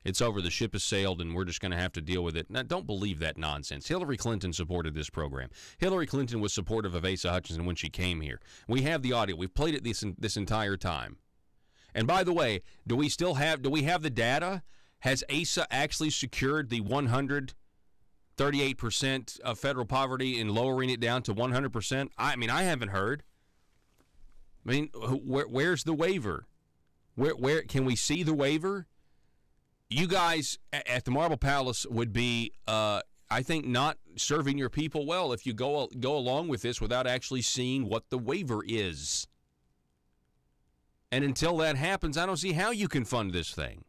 It's over. The ship has sailed, and we're just going to have to deal with it. Now, don't believe that nonsense. Hillary Clinton supported this program. Hillary Clinton was supportive of Asa Hutchinson when she came here. We have the audio. We've played it this entire time. And by the way, do we have the data? Has Asa actually secured the 138% of federal poverty and lowering it down to 100%? I haven't heard. Where's the waiver? Where can we see the waiver? You guys at the Marble Palace would be, I think, not serving your people well if you go along with this without actually seeing what the waiver is. And until that happens, I don't see how you can fund this thing.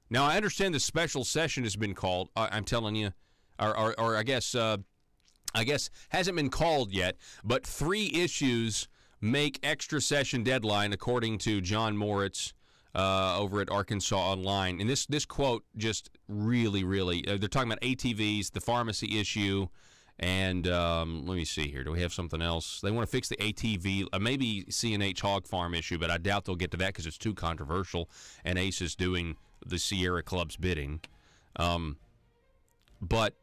Now, I understand the special session has been called. I'm telling you, or I guess hasn't been called yet. But 3 issues make extra session deadline, according to John Moritz over at Arkansas Online. And this quote just really, they're talking about ATVs, the pharmacy issue, and let me see here. Do we have something else? They want to fix the ATV, maybe C&H hog farm issue, but I doubt they'll get to that because it's too controversial, and Ace is doing the Sierra Club's bidding. But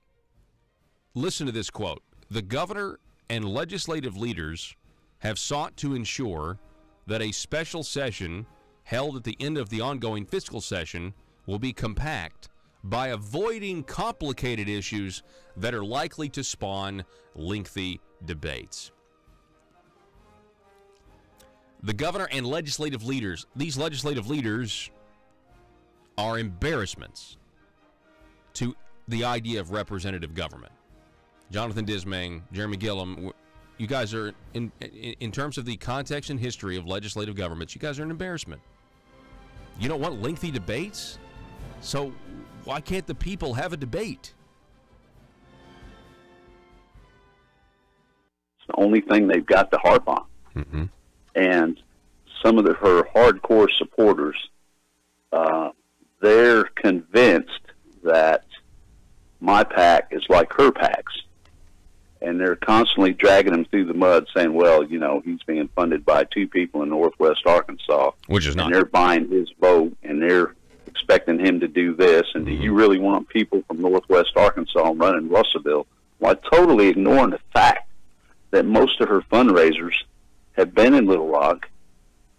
listen to this quote. The governor and legislative leaders have sought to ensure that a special session held at the end of the ongoing fiscal session will be compact by avoiding complicated issues that are likely to spawn lengthy debates. The governor and legislative leaders, these legislative leaders are embarrassments to the idea of representative government. Jonathan Dismang, Jeremy Gillum, you guys are, in terms of the context and history of legislative governments, you guys are an embarrassment. You don't want lengthy debates? So why can't the people have a debate? the only thing they've got to harp on. Mm-hmm. And some of her hardcore supporters, they're convinced that my PAC is like her PACs. And they're constantly dragging him through the mud saying, well, you know, he's being funded by two people in Northwest Arkansas. Which is not. And they're buying his vote, and they're expecting him to do this. And do you really want people from Northwest Arkansas running Russellville? While totally ignoring the fact that most of her fundraisers have been in Little Rock.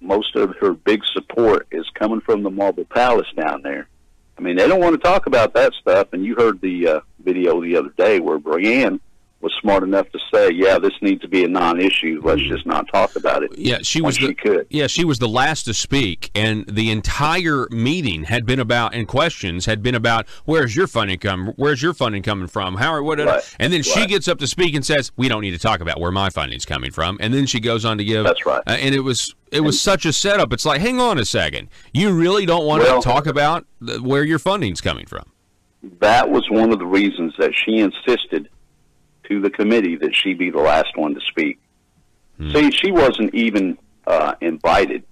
Most of her big support is coming from the Marble Palace down there. I mean, they don't want to talk about that stuff. And you heard the video the other day where Brianne was smart enough to say, yeah, this needs to be a non-issue. Let's just not talk about it. Yeah, she was the last to speak, and the entire meeting had been about, and questions had been about, where's your funding coming from? And then she gets up to speak and says, we don't need to talk about where my funding's coming from. And then she goes on to give. That's right. And it was such a setup. It's like, hang on a second. You really don't want to talk about where your funding's coming from. That was one of the reasons that she insisted to the committee that she be the last one to speak. See, she wasn't even invited.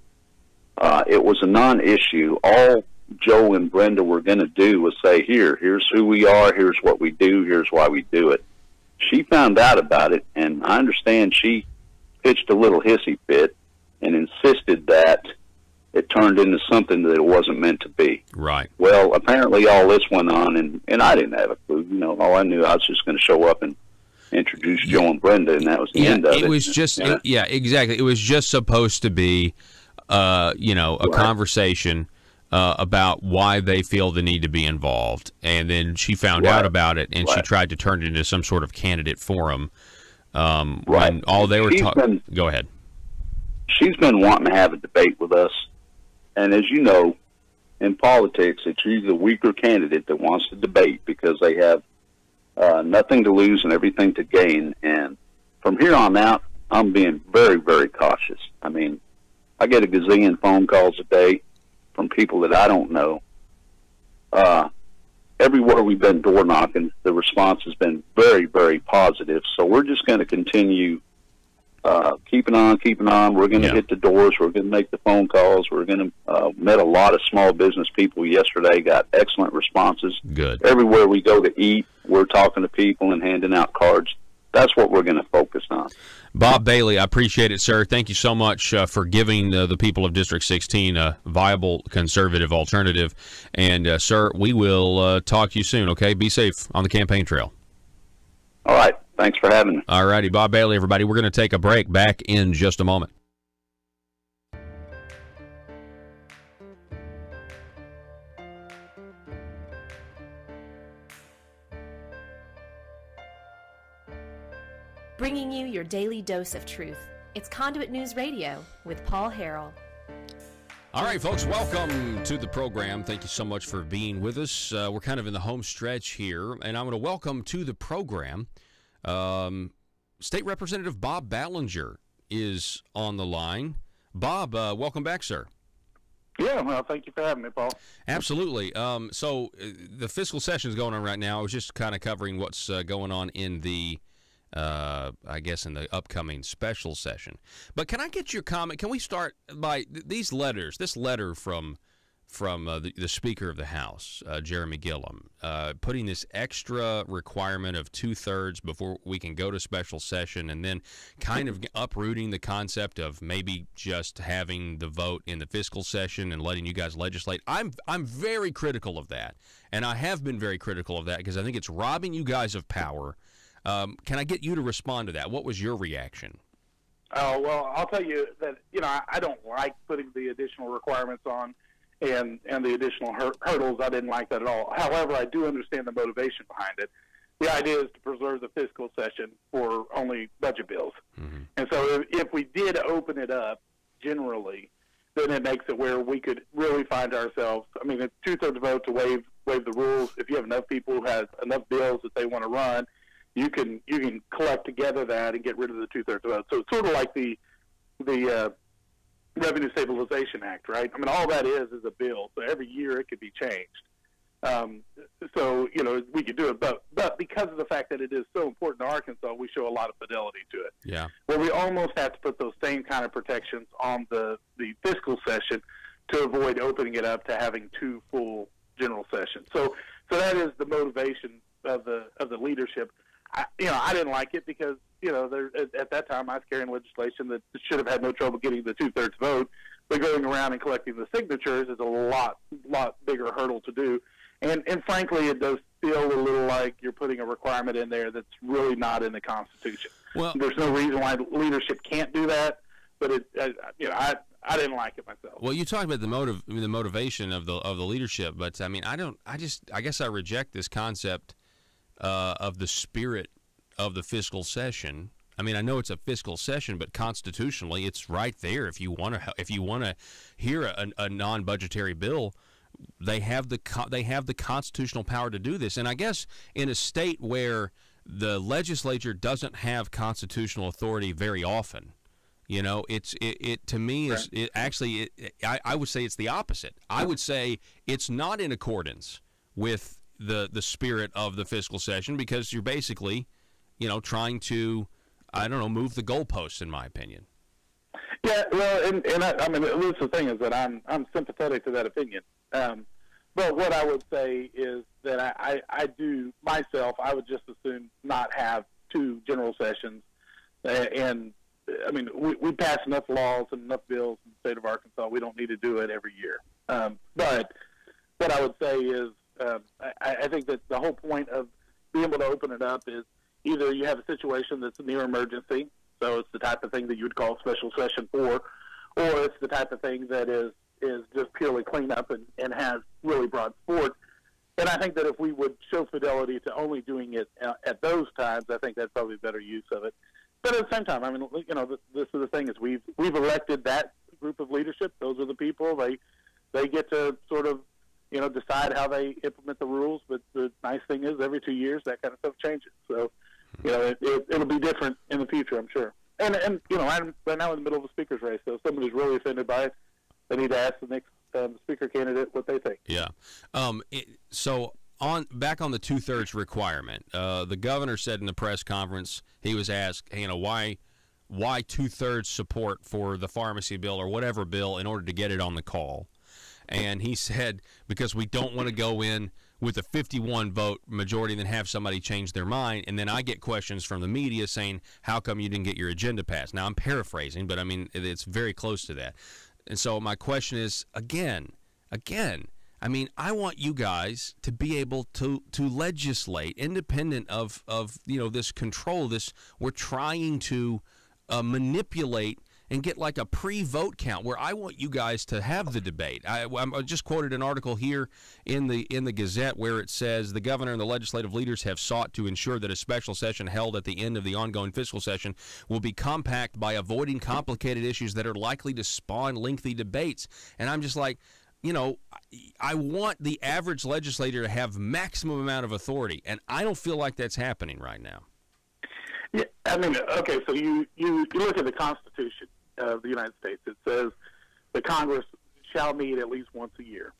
It was a non-issue. All Joe and Brenda were going to do was say, here's who we are, here's what we do, here's why we do it. She found out about it, and I understand she pitched a little hissy fit and insisted that it turned into something that it wasn't meant to be. Right. Well, apparently all this went on, and I didn't have a clue. You know, all I knew, I was just going to show up and introduce Joe and Brenda, and that was the end of it. It was just, exactly. It was just supposed to be, a conversation about why they feel the need to be involved. And then she found out about it, and she tried to turn it into some sort of candidate forum. When all they were talking. Go ahead. She's been wanting to have a debate with us, and as you know, in politics, it's usually the weaker candidate that wants to debate because they have nothing to lose and everything to gain. And from here on out, I'm being very, very cautious. I mean, I get a gazillion phone calls a day from people that I don't know. Everywhere we've been door knocking, the response has been very, very positive. So we're just going to continue keeping on. We're going to hit the doors. We're going to make the phone calls. We're going to met a lot of small business people yesterday, got excellent responses. Good. Everywhere we go to eat, we're talking to people and handing out cards. That's what we're going to focus on. Bob Bailey, I appreciate it, sir. Thank you so much for giving the people of District 16 a viable conservative alternative. And, sir, we will talk to you soon, okay? Be safe on the campaign trail. All right. Thanks for having me. All righty. Bob Bailey, everybody. We're going to take a break. Back in just a moment. Bringing you your daily dose of truth. It's Conduit News Radio with Paul Harrell. All right, folks, welcome to the program. Thank you so much for being with us. We're kind of in the home stretch here, and I'm going to welcome to the program State Representative Bob Ballinger is on the line. Bob, welcome back, sir. Yeah, well, thank you for having me, Paul. Absolutely. So the fiscal session is going on right now. I was just kind of covering what's going on in the I guess in the upcoming special session. But can I get your comment? Can we start by these letters? This letter from the Speaker of the House, Jeremy Gillum, putting this extra requirement of 2/3 before we can go to special session, and then kind of uprooting the concept of maybe just having the vote in the fiscal session and letting you guys legislate. I'm very critical of that, and I have been very critical of that because I think it's robbing you guys of power. Can I get you to respond to that? What was your reaction? Oh, well, I'll tell you that, I don't like putting the additional requirements on and the additional hurdles. I didn't like that at all. However, I do understand the motivation behind it. The idea is to preserve the fiscal session for only budget bills. Mm-hmm. And so if we did open it up generally, then it makes it where we could really find ourselves. I mean, it's 2/3 vote to waive the rules. If you have enough people who have enough bills that they want to run, you can collect together that and get rid of the 2/3 vote. So it's sort of like the Revenue Stabilization Act, right? I mean, all that is a bill. So every year it could be changed. So, we could do it. But because of the fact that it is so important to Arkansas, we show a lot of fidelity to it. Yeah. Where we almost have to put those same kind of protections on the fiscal session to avoid opening it up to having 2 full general sessions. So that is the motivation of the leadership. I didn't like it because, at that time I was carrying legislation that should have had no trouble getting the 2/3 vote, but going around and collecting the signatures is a lot bigger hurdle to do. And frankly, it does feel a little like you're putting a requirement in there that's really not in the Constitution. Well, there's no reason why leadership can't do that, but I didn't like it myself. Well, you talked about the motivation of the leadership, but I mean, I guess I reject this concept of the spirit of the fiscal session. I mean, I know it's a fiscal session, but constitutionally, it's right there. If you want to hear a non-budgetary bill, they have the constitutional power to do this. And I guess in a state where the legislature doesn't have constitutional authority very often, it to me is I would say it's the opposite. I would say it's not in accordance with the spirit of the fiscal session because you're basically, trying to, move the goalposts, in my opinion. Yeah, well, and the thing is that I'm sympathetic to that opinion. But what I would say is that I do myself, I would just as soon not have 2 general sessions. And I mean, we pass enough laws and enough bills in the state of Arkansas. We don't need to do it every year. But what I would say is I think that the whole point of being able to open it up is either you have a situation that's a near emergency, so it's the type of thing that you would call special session for, or it's the type of thing that is just purely cleanup and has really broad support. And I think that if we would show fidelity to only doing it at those times, I think that's probably a better use of it. But at the same time, I mean, this is the thing is we've elected that group of leadership. Those are the people. They get to sort of, decide how they implement the rules. But the nice thing is every 2 years that kind of stuff changes. So, it'll be different in the future, I'm sure. And I'm right now in the middle of a speaker's race. So if somebody's really offended by it, they need to ask the next speaker candidate what they think. Yeah. So back on the 2/3 requirement, the governor said in the press conference, he was asked, why 2/3 support for the pharmacy bill or whatever bill in order to get it on the call. And he said, because we don't want to go in with a 51 vote majority and then have somebody change their mind. And then I get questions from the media saying, how come you didn't get your agenda passed? Now, I'm paraphrasing, but I mean, it's very close to that. And so my question is, again, I mean, I want you guys to be able to legislate independent of this control. We're trying to manipulate and get like a pre-vote count where I want you guys to have the debate. I just quoted an article here in the Gazette where it says the governor and the legislative leaders have sought to ensure that a special session held at the end of the ongoing fiscal session will be compact by avoiding complicated issues that are likely to spawn lengthy debates. And I'm just like, I want the average legislator to have maximum amount of authority, and I don't feel like that's happening right now. Yeah, I mean, okay, so you look at the Constitution of the United States. It says the Congress shall meet at least once a year.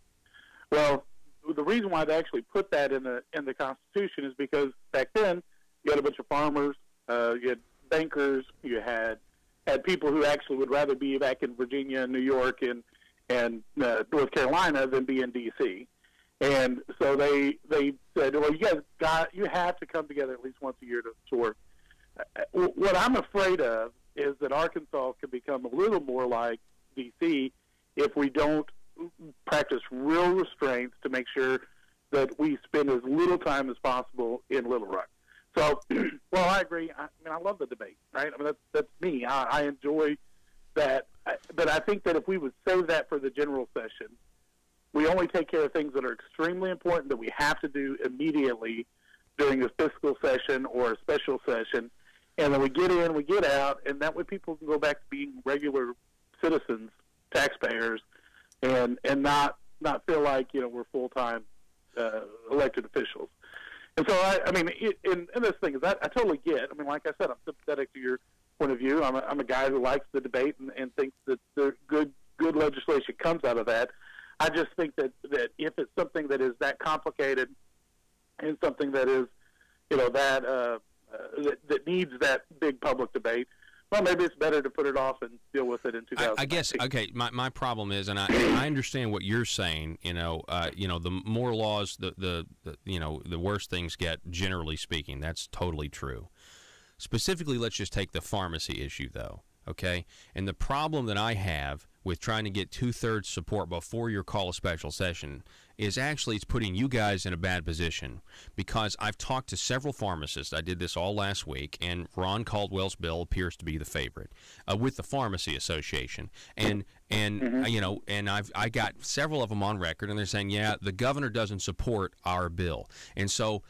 Well, the reason why they actually put that in the Constitution is because back then you had a bunch of farmers, you had bankers, you had people who actually would rather be back in Virginia and New York and North Carolina than be in D.C. And so they said, well, you have to come together at least once a year to work. What I'm afraid of is that Arkansas could become a little more like D.C. if we don't practice real restraints to make sure that we spend as little time as possible in Little Rock. So, well, I agree. I love the debate, right? I mean, that's me. I enjoy that. But I think that if we would save that for the general session, we only take care of things that are extremely important that we have to do immediately during a fiscal session or a special session. And then we get in, we get out, and that way people can go back to being regular citizens, taxpayers, and not feel like we're full-time elected officials. And so and this thing is I totally get. I mean, like I said, I'm sympathetic to your point of view. I'm a guy who likes the debate and thinks that the good legislation comes out of that. I just think that if it's something that is that complicated and something that is, that needs that big public debate, well, maybe it's better to put it off and deal with it in 2019. I guess, okay, my problem is, and I understand what you're saying, the more laws, the worse things get, generally speaking. That's totally true. Specifically, let's just take the pharmacy issue, though, okay? And the problem that I have with trying to get 2/3 support before your call a special session is actually it's putting you guys in a bad position, because I've talked to several pharmacists. I did this all last week, and Ron Caldwell's bill appears to be the favorite with the Pharmacy Association. And I got several of them on record, and they're saying, yeah, the governor doesn't support our bill, and so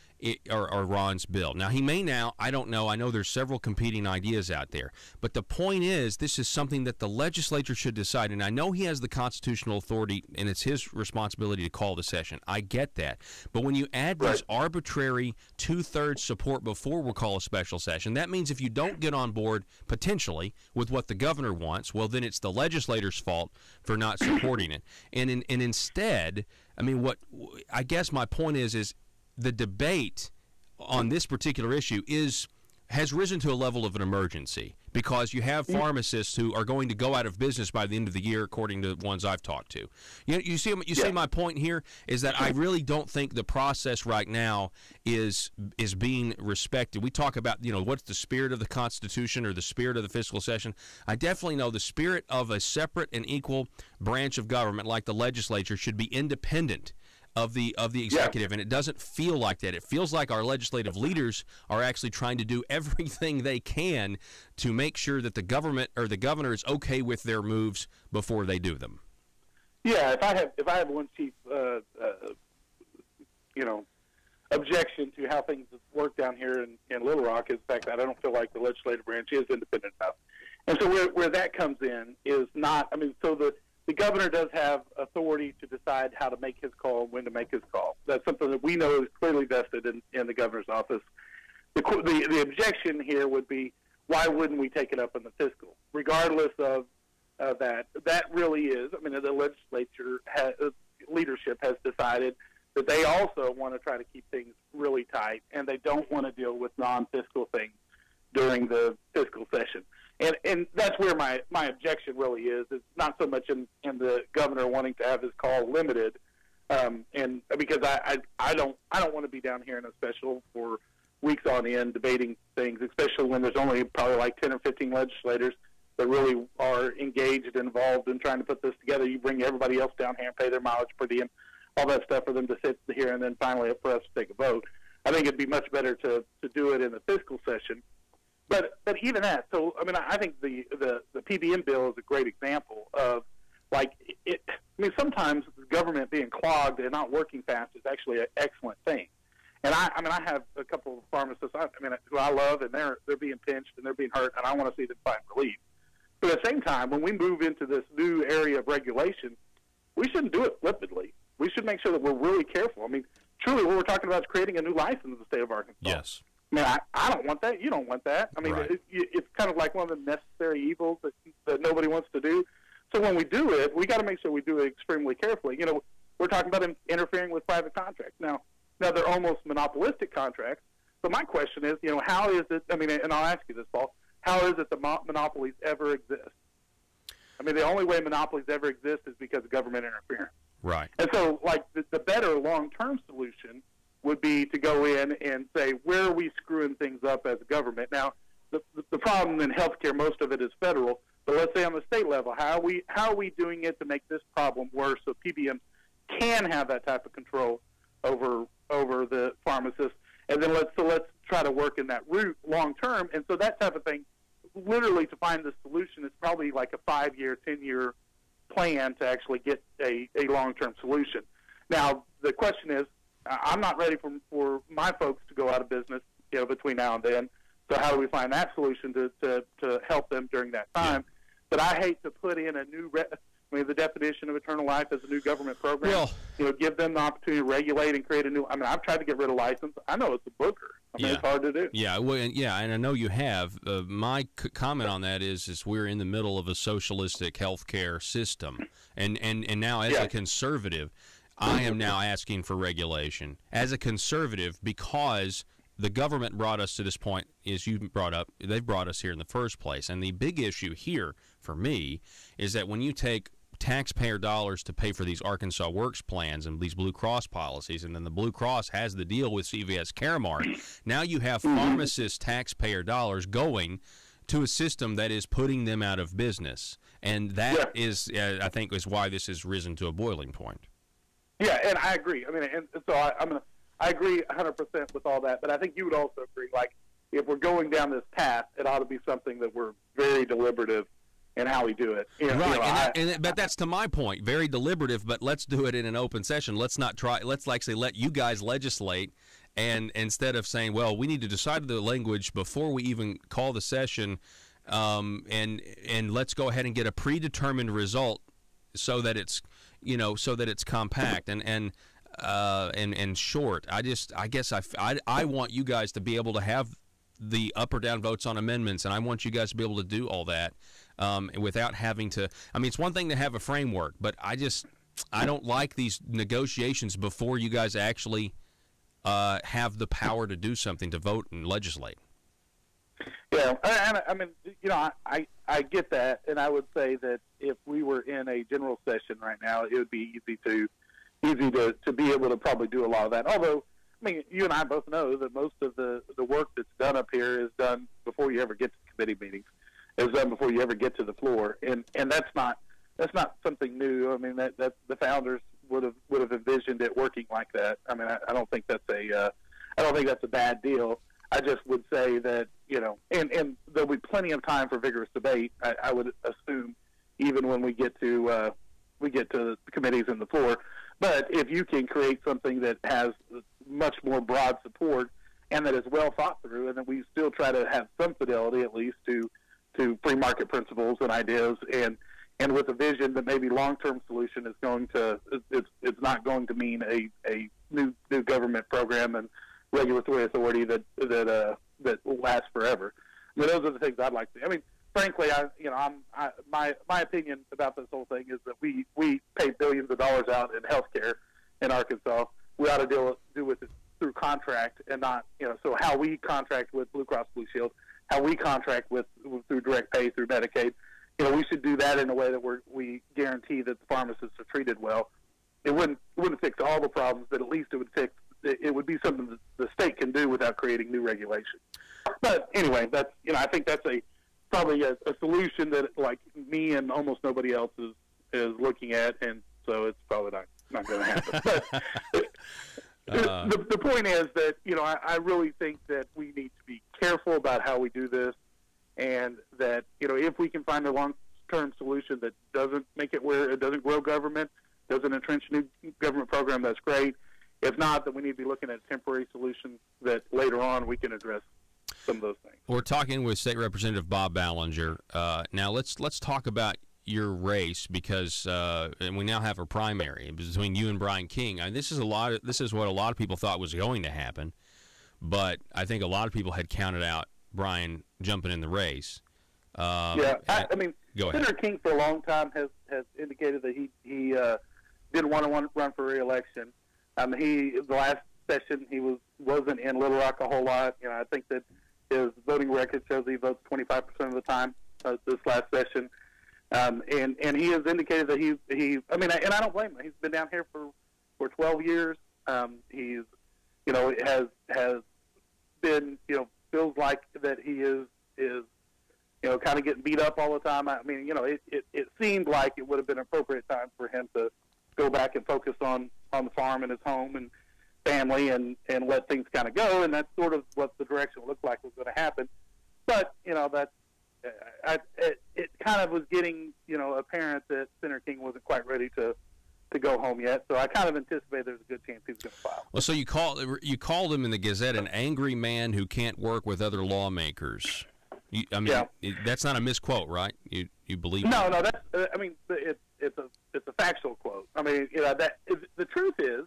or Ron's bill. Now, he may now, I don't know. I know there's several competing ideas out there. But the point is, this is something that the legislature should decide. And I know he has the constitutional authority, and it's his responsibility to call the session. I get that. But when you add this arbitrary 2/3 support before we'll call a special session, that means if you don't get on board, potentially, with what the governor wants, well, then it's the legislator's fault for not supporting it. And instead, I mean, what I guess my point is the debate on this particular issue has risen to a level of an emergency, because you have pharmacists who are going to go out of business by the end of the year, according to the ones I've talked to. You see my point here is that I really don't think the process right now is being respected. We talk about, what's the spirit of the Constitution or the spirit of the fiscal session. I definitely know the spirit of a separate and equal branch of government like the legislature should be independent of the executive, and it doesn't feel like that. It feels like our legislative leaders are actually trying to do everything they can to make sure that the government or the governor is okay with their moves before they do them. Yeah, if I have one chief objection to how things work down here in Little Rock is the fact that I don't feel like the legislative branch is independent enough. And so where that comes in is not, so the governor does have authority to decide how to make his call, when to make his call. That's something that we know is clearly vested in the governor's office. The objection here would be, why wouldn't we take it up in the fiscal? Regardless of that. That really is, the legislature leadership has decided that they also want to try to keep things really tight, and they don't want to deal with non-fiscal things during the fiscal session. And that's where my objection really is. It's not so much in the governor wanting to have his call limited, and because I don't want to be down here in a special for weeks on end debating things, especially when there's only probably like 10 or 15 legislators that really are engaged and involved in trying to put this together. You bring everybody else down here and pay their mileage per diem, all that stuff for them to sit here, and then finally for us to take a vote. I think it'd be much better to do it in the fiscal session. But even that, so I think the PBM bill is a great example of sometimes the government being clogged and not working fast is actually an excellent thing. And I have a couple of pharmacists who I love, and they're being pinched and they're being hurt, and I want to see them find relief. But at the same time, when we move into this new area of regulation, we shouldn't do it flippantly. We should make sure that we're really careful. Truly, what we're talking about is creating a new license in the state of Arkansas. Yes. I don't want that. You don't want that. Right. It's kind of like one of the necessary evils that nobody wants to do. So when we do it, we got to make sure we do it extremely carefully. We're talking about interfering with private contracts. Now they're almost monopolistic contracts. But my question is, how is it? And I'll ask you this, Paul. How is it that monopolies ever exist? The only way monopolies ever exist is because of government interference. Right. And so, the better long-term solution would be to go in and say, where are we screwing things up as a government? Now, the problem in healthcare, most of it is federal, but let's say on the state level, how are we doing it to make this problem worse so PBMs can have that type of control over the pharmacists? And then let's try to work in that route long term. And so that type of thing, literally to find the solution is probably like a 5-year, 10-year plan to actually get a long-term solution. Now, the question is, I'm not ready for my folks to go out of business, between now and then. So how do we find that solution to help them during that time? But I hate to put in a new, the definition of eternal life as a new government program. Give them the opportunity to regulate and create a new. I've tried to get rid of license. I know it's a booger. It's hard to do. Yeah, and I know you have. My comment on that is we're in the middle of a socialistic healthcare system, And now as a conservative, I am now asking for regulation. As a conservative, because the government brought us to this point, as you brought up, they've brought us here in the first place. And the big issue here for me is that when you take taxpayer dollars to pay for these Arkansas Works plans and these Blue Cross policies, and then the Blue Cross has the deal with CVS Caremark, now you have pharmacists' taxpayer dollars going to a system that is putting them out of business. And that is, I think, is why this has risen to a boiling point. Yeah, and I agree. I mean, and so I agree 100% with all that, but I think you would also agree, like, if we're going down this path, it ought to be something that we're very deliberative in how we do it. But that's to my point, very deliberative, but let's do it in an open session. Let's not try, let's actually let you guys legislate, and instead of saying, well, we need to decide the language before we even call the session, and let's go ahead and get a predetermined result so that it's, compact and short. I guess I want you guys to be able to have the up or down votes on amendments, and I want you guys to be able to do all that without having to. I mean, it's one thing to have a framework, but I don't like these negotiations before you guys actually have the power to do something, to vote and legislate. Yeah, and I mean, I get that, and I would say that if we were in a general session right now, it would be easy to be able to probably do a lot of that. Although, I mean, you and I both know that most of the work that's done up here is done before you ever get to committee meetings. It's done before you ever get to the floor, and that's not something new. I mean, that the founders would have envisioned it working like that. I mean, I don't think that's a bad deal. I just would say that, and there'll be plenty of time for vigorous debate, I would assume, even when we get to the committees and the floor. But if you can create something that has much more broad support and that is well thought through, and that we still try to have some fidelity at least to free market principles and ideas, and with a vision that maybe long-term solution is going to, it's not going to mean a new government program and regulatory authority that will last forever. I mean, those are the things I'd like to see. I mean, frankly, my opinion about this whole thing is that we pay billions of dollars out in health care in Arkansas. We ought to do with it through contract and not, so how we contract with Blue Cross Blue Shield, how we contract with through direct pay, through Medicaid. We should do that in a way that we guarantee that the pharmacists are treated well. It wouldn't fix all the problems, but at least it would be something that the state can do without creating new regulation. But anyway, that's I think that's probably a solution that, like, me and almost nobody else is looking at, and so it's probably not going to happen. But the point is that I really think that we need to be careful about how we do this, and that if we can find a long-term solution that doesn't make it where it doesn't grow government, doesn't entrench a new government program, that's great. If not, then we need to be looking at a temporary solution that later on we can address some of those things. We're talking with State Representative Bob Ballinger. Now let's talk about your race, because and we now have a primary between you and Brian King. I mean, this is what a lot of people thought was going to happen, but I think a lot of people had counted out Brian jumping in the race. I mean, Senator King for a long time has indicated that he didn't want to run for re-election. The last session he wasn't in Little Rock a whole lot. I think that his voting record shows he votes 25% of the time this last session, and he has indicated that he. I mean, and I don't blame him. He's been down here for 12 years. He's has been feels like that he is kind of getting beat up all the time. I mean, it seemed like it would have been an appropriate time for him to go back and focus on the farm and his home and family and let things kind of go, and that's sort of what the direction looked like was going to happen. But it kind of was getting apparent that Senator King wasn't quite ready to go home yet. So I kind of anticipated there's a good chance he was going to file. Well, so you called him in the Gazette an angry man who can't work with other lawmakers. That's not a misquote, right? You believe? No, that's. It's a factual quote. I mean, the truth is,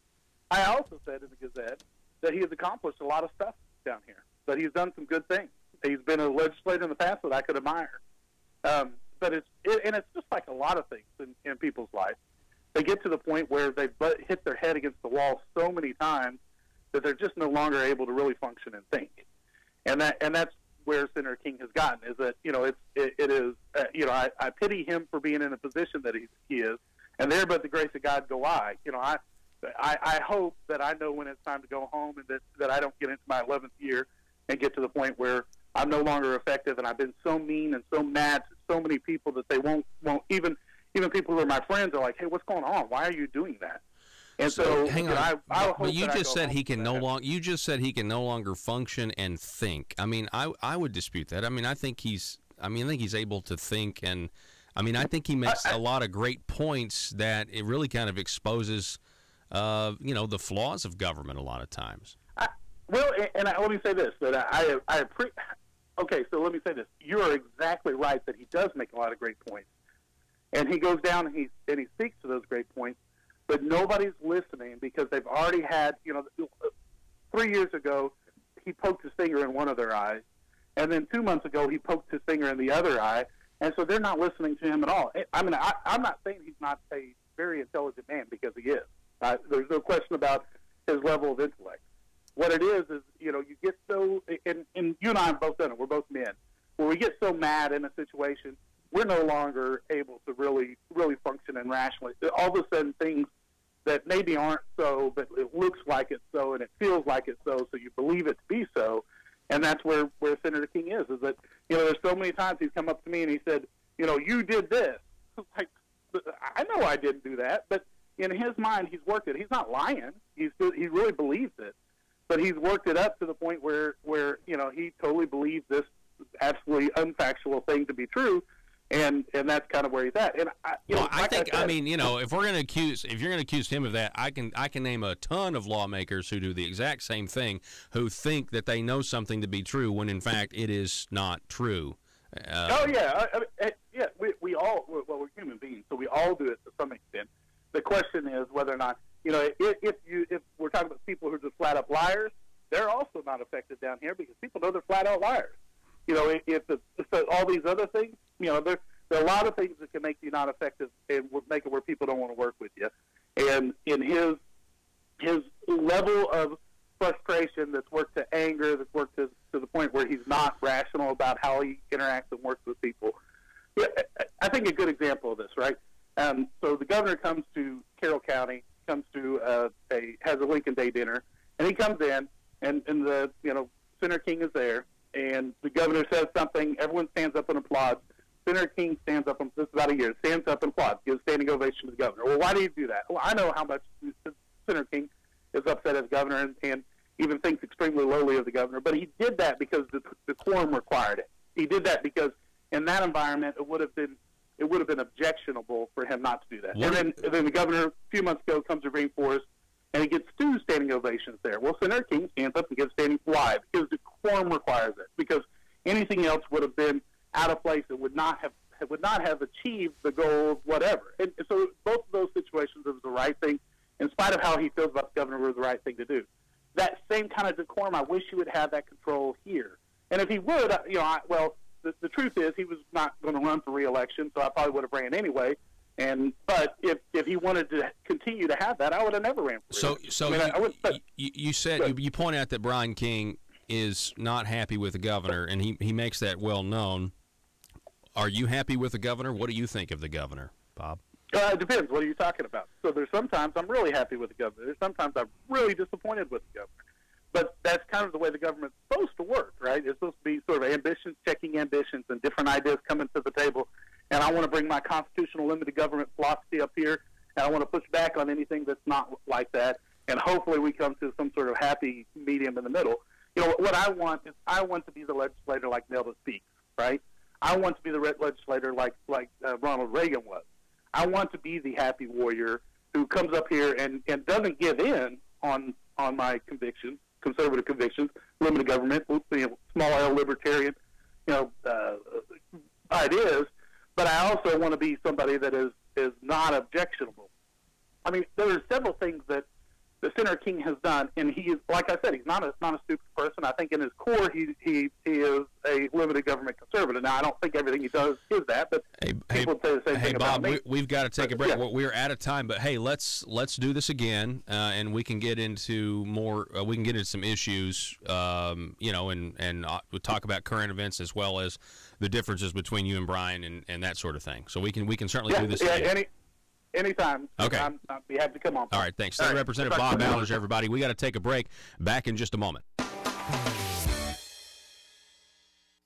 I also said in the Gazette that he has accomplished a lot of stuff down here. That he's done some good things. He's been a legislator in the past that I could admire. But it's just like a lot of things. in people's lives. They get to the point where they've hit their head against the wall so many times that they're just no longer able to really function and think. And that's where Senator King has gotten, is that, I pity him for being in a position that he is, and there but the grace of God go I. I hope that I know when it's time to go home, and that I don't get into my 11th year and get to the point where I'm no longer effective, and I've been so mean and so mad to so many people that they won't even people who are my friends are like, hey, what's going on? Why are you doing that? And so hang on. I hope but you that just said he can no longer. You just said he can no longer function and think. I mean, I would dispute that. I mean, I think he's able to think, and I mean, I think he makes a lot of great points that it really kind of exposes, the flaws of government a lot of times. Let me say this: that okay, so let me say this: you are exactly right that he does make a lot of great points, and he goes down and he speaks to those great points. But nobody's listening because they've already had, 3 years ago, he poked his finger in one of their eyes. And then 2 months ago, he poked his finger in the other eye. And so they're not listening to him at all. I mean, I'm not saying he's not a very intelligent man, because he is. There's no question about his level of intellect. What it is, you get so, and you and I have both done it, we're both men, where we get so mad in a situation, we're no longer able to really function and rationally. All of a sudden, things that maybe aren't so, but it looks like it's so, and it feels like it's so you believe it to be so. And that's where Senator King is that, there's so many times he's come up to me and he said, you did this. Like, I know I didn't do that, but in his mind, he's worked it. He's not lying. He really believes it. But he's worked it up to the point where he totally believes this absolutely unfactual thing to be true. And that's kind of where he's at. And I think if you're going to accuse him of that, I can name a ton of lawmakers who do the exact same thing, who think that they know something to be true when in fact it is not true. We all, we're human beings, so we all do it to some extent. The question is whether or not, if we're talking about people who are just flat up liars, they're also not affected down here because people know they're flat out liars. If all these other things, there are a lot of things that can make you not effective and make it where people don't want to work with you. And in his level of frustration that's worked to anger, that's worked to the point where he's not rational about how he interacts and works with people. Yeah, I think a good example of this, right? So the governor comes to Carroll County, has a Lincoln Day dinner, and he comes in, and the Senator King is there. And the governor says something, everyone stands up and applauds. Senator King stands up, this is about a year, stands up and applauds, gives a standing ovation to the governor. Well, why do you do that? Well, I know how much Senator King is upset as governor and even thinks extremely lowly of the governor, but he did that because the quorum required it. He did that because in that environment it would have been objectionable for him not to do that. And then the governor a few months ago comes to Green Forest, and he gets 2 standing ovations there. Well, Senator King stands up and gives standing why? Because the quorum requires it. Because anything else would have been out of place. It would not have achieved the goal of whatever. And so both of those situations, it was the right thing. In spite of how he feels about the governor, it was the right thing to do. That same kind of decorum, I wish he would have that control here. And if he would, the truth is he was not going to run for re-election, so I probably would have ran anyway. But if he wanted to continue to have that, I would have never ran for it. So you point out that Brian King is not happy with the governor, and he makes that well known. Are you happy with the governor? What do you think of the governor, Bob? It depends. What are you talking about? So there's sometimes I'm really happy with the governor. There's sometimes I'm really disappointed with the governor. But that's kind of the way the government's supposed to work, right? It's supposed to be sort of ambitions, checking ambitions, and different ideas coming to the table. And I want to bring my constitutional limited government philosophy up here, and I want to push back on anything that's not like that. And hopefully we come to some sort of happy medium in the middle. What I want is I want to be the legislator like Nelda Speaks, right? I want to be the legislator like Ronald Reagan was. I want to be the happy warrior who comes up here and doesn't give in on my convictions, conservative convictions, limited government, small L libertarian, ideas. But I also want to be somebody that is not objectionable. I mean, there are several things that that Senator King has done, and he is, like I said, he's not a stupid person. I think in his core, he is a limited government conservative. Now, I don't think everything he does is that, but people would say the same thing Bob, about me. We've got to take a break. Yeah. We're out of time, but hey, let's do this again, and we can get into more. We can get into some issues, and we'll talk about current events as well as the differences between you and Brian and that sort of thing. So we can certainly do this again. Anytime. Okay. I'd be happy to come on. All right, thanks. State Representative Bob Ballers, everybody. We got to take a break. Back in just a moment.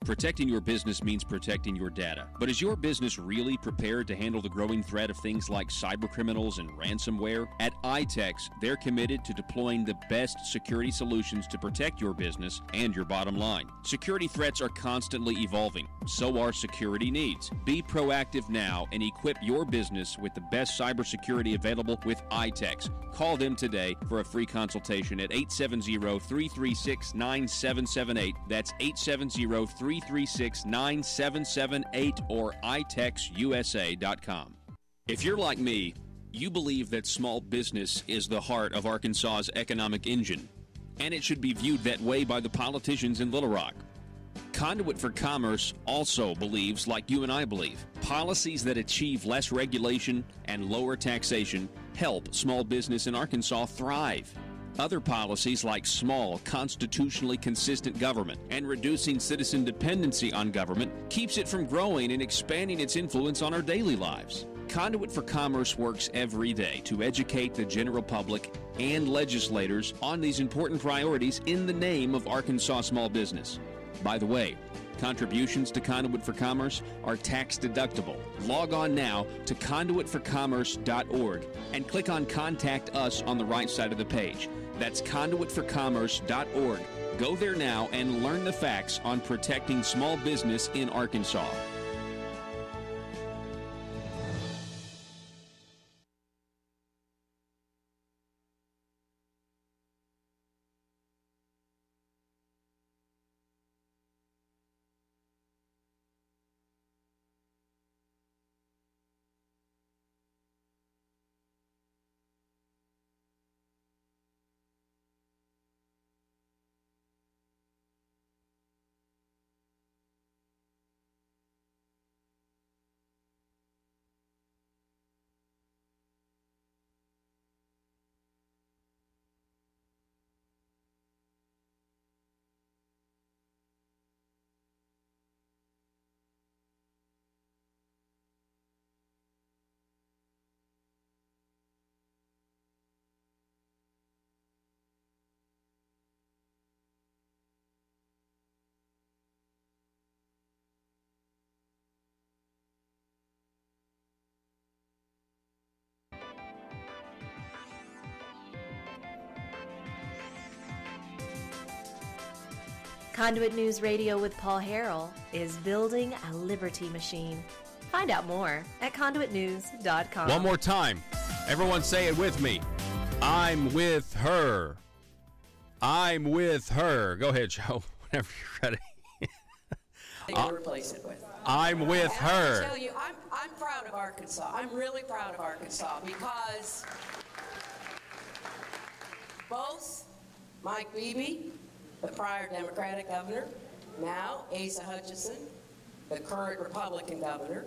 Protecting your business means protecting your data. But is your business really prepared to handle the growing threat of things like cybercriminals and ransomware? At iTex, they're committed to deploying the best security solutions to protect your business and your bottom line. Security threats are constantly evolving. So are security needs. Be proactive now and equip your business with the best cybersecurity available with iTex. Call them today for a free consultation at 870-336-9778. That's 870-336-9778 or itexusa.com. If you're like me, you believe that small business is the heart of Arkansas's economic engine, and it should be viewed that way by the politicians in Little Rock. Conduit for Commerce also believes, like you and I believe, policies that achieve less regulation and lower taxation help small business in Arkansas thrive. Other policies like small, constitutionally consistent government and reducing citizen dependency on government keeps it from growing and expanding its influence on our daily lives. Conduit for Commerce works every day to educate the general public and legislators on these important priorities in the name of Arkansas small business. By the way, contributions to Conduit for Commerce are tax deductible. Log on now to conduitforcommerce.org and click on Contact Us on the right side of the page. That's conduitforcommerce.org. Go there now and learn the facts on protecting small business in Arkansas. Conduit News Radio with Paul Harrell is building a liberty machine. Find out more at conduitnews.com. One more time. Everyone say it with me. I'm with her. I'm with her. Go ahead, Joe, whenever you're ready. Replace it with. I'm with her. I tell you, I'm proud of Arkansas. I'm really proud of Arkansas because both Mike Beebe, the prior Democratic governor, now Asa Hutchinson, the current Republican governor,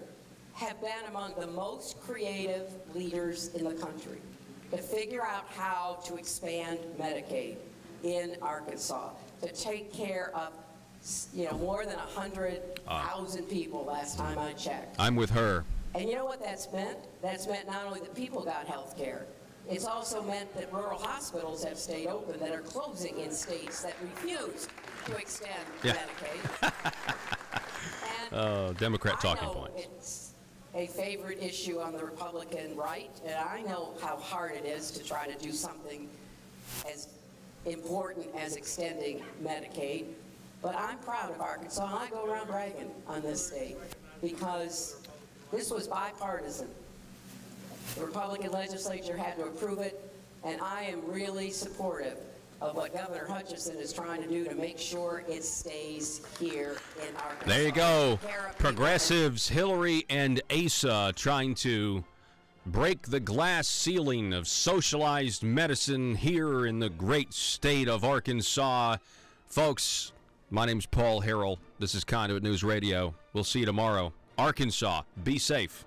have been among the most creative leaders in the country to figure out how to expand Medicaid in Arkansas, to take care of more than 100,000 people last time I checked. I'm with her. And you know what that's meant? That's meant not only that people got health care, it's also meant that rural hospitals have stayed open that are closing in states that refuse to extend Medicaid. Democrat talking I know points. It's a favorite issue on the Republican right, and I know how hard it is to try to do something as important as extending Medicaid. But I'm proud of Arkansas, and I go around bragging on this state because this was bipartisan. The Republican legislature had to approve it, and I am really supportive of what Governor Hutchinson is trying to do to make sure it stays here in Arkansas. There you go. Progressives, Hillary and Asa trying to break the glass ceiling of socialized medicine here in the great state of Arkansas. Folks, my name's Paul Harrell. This is Conduit News Radio. We'll see you tomorrow. Arkansas, be safe.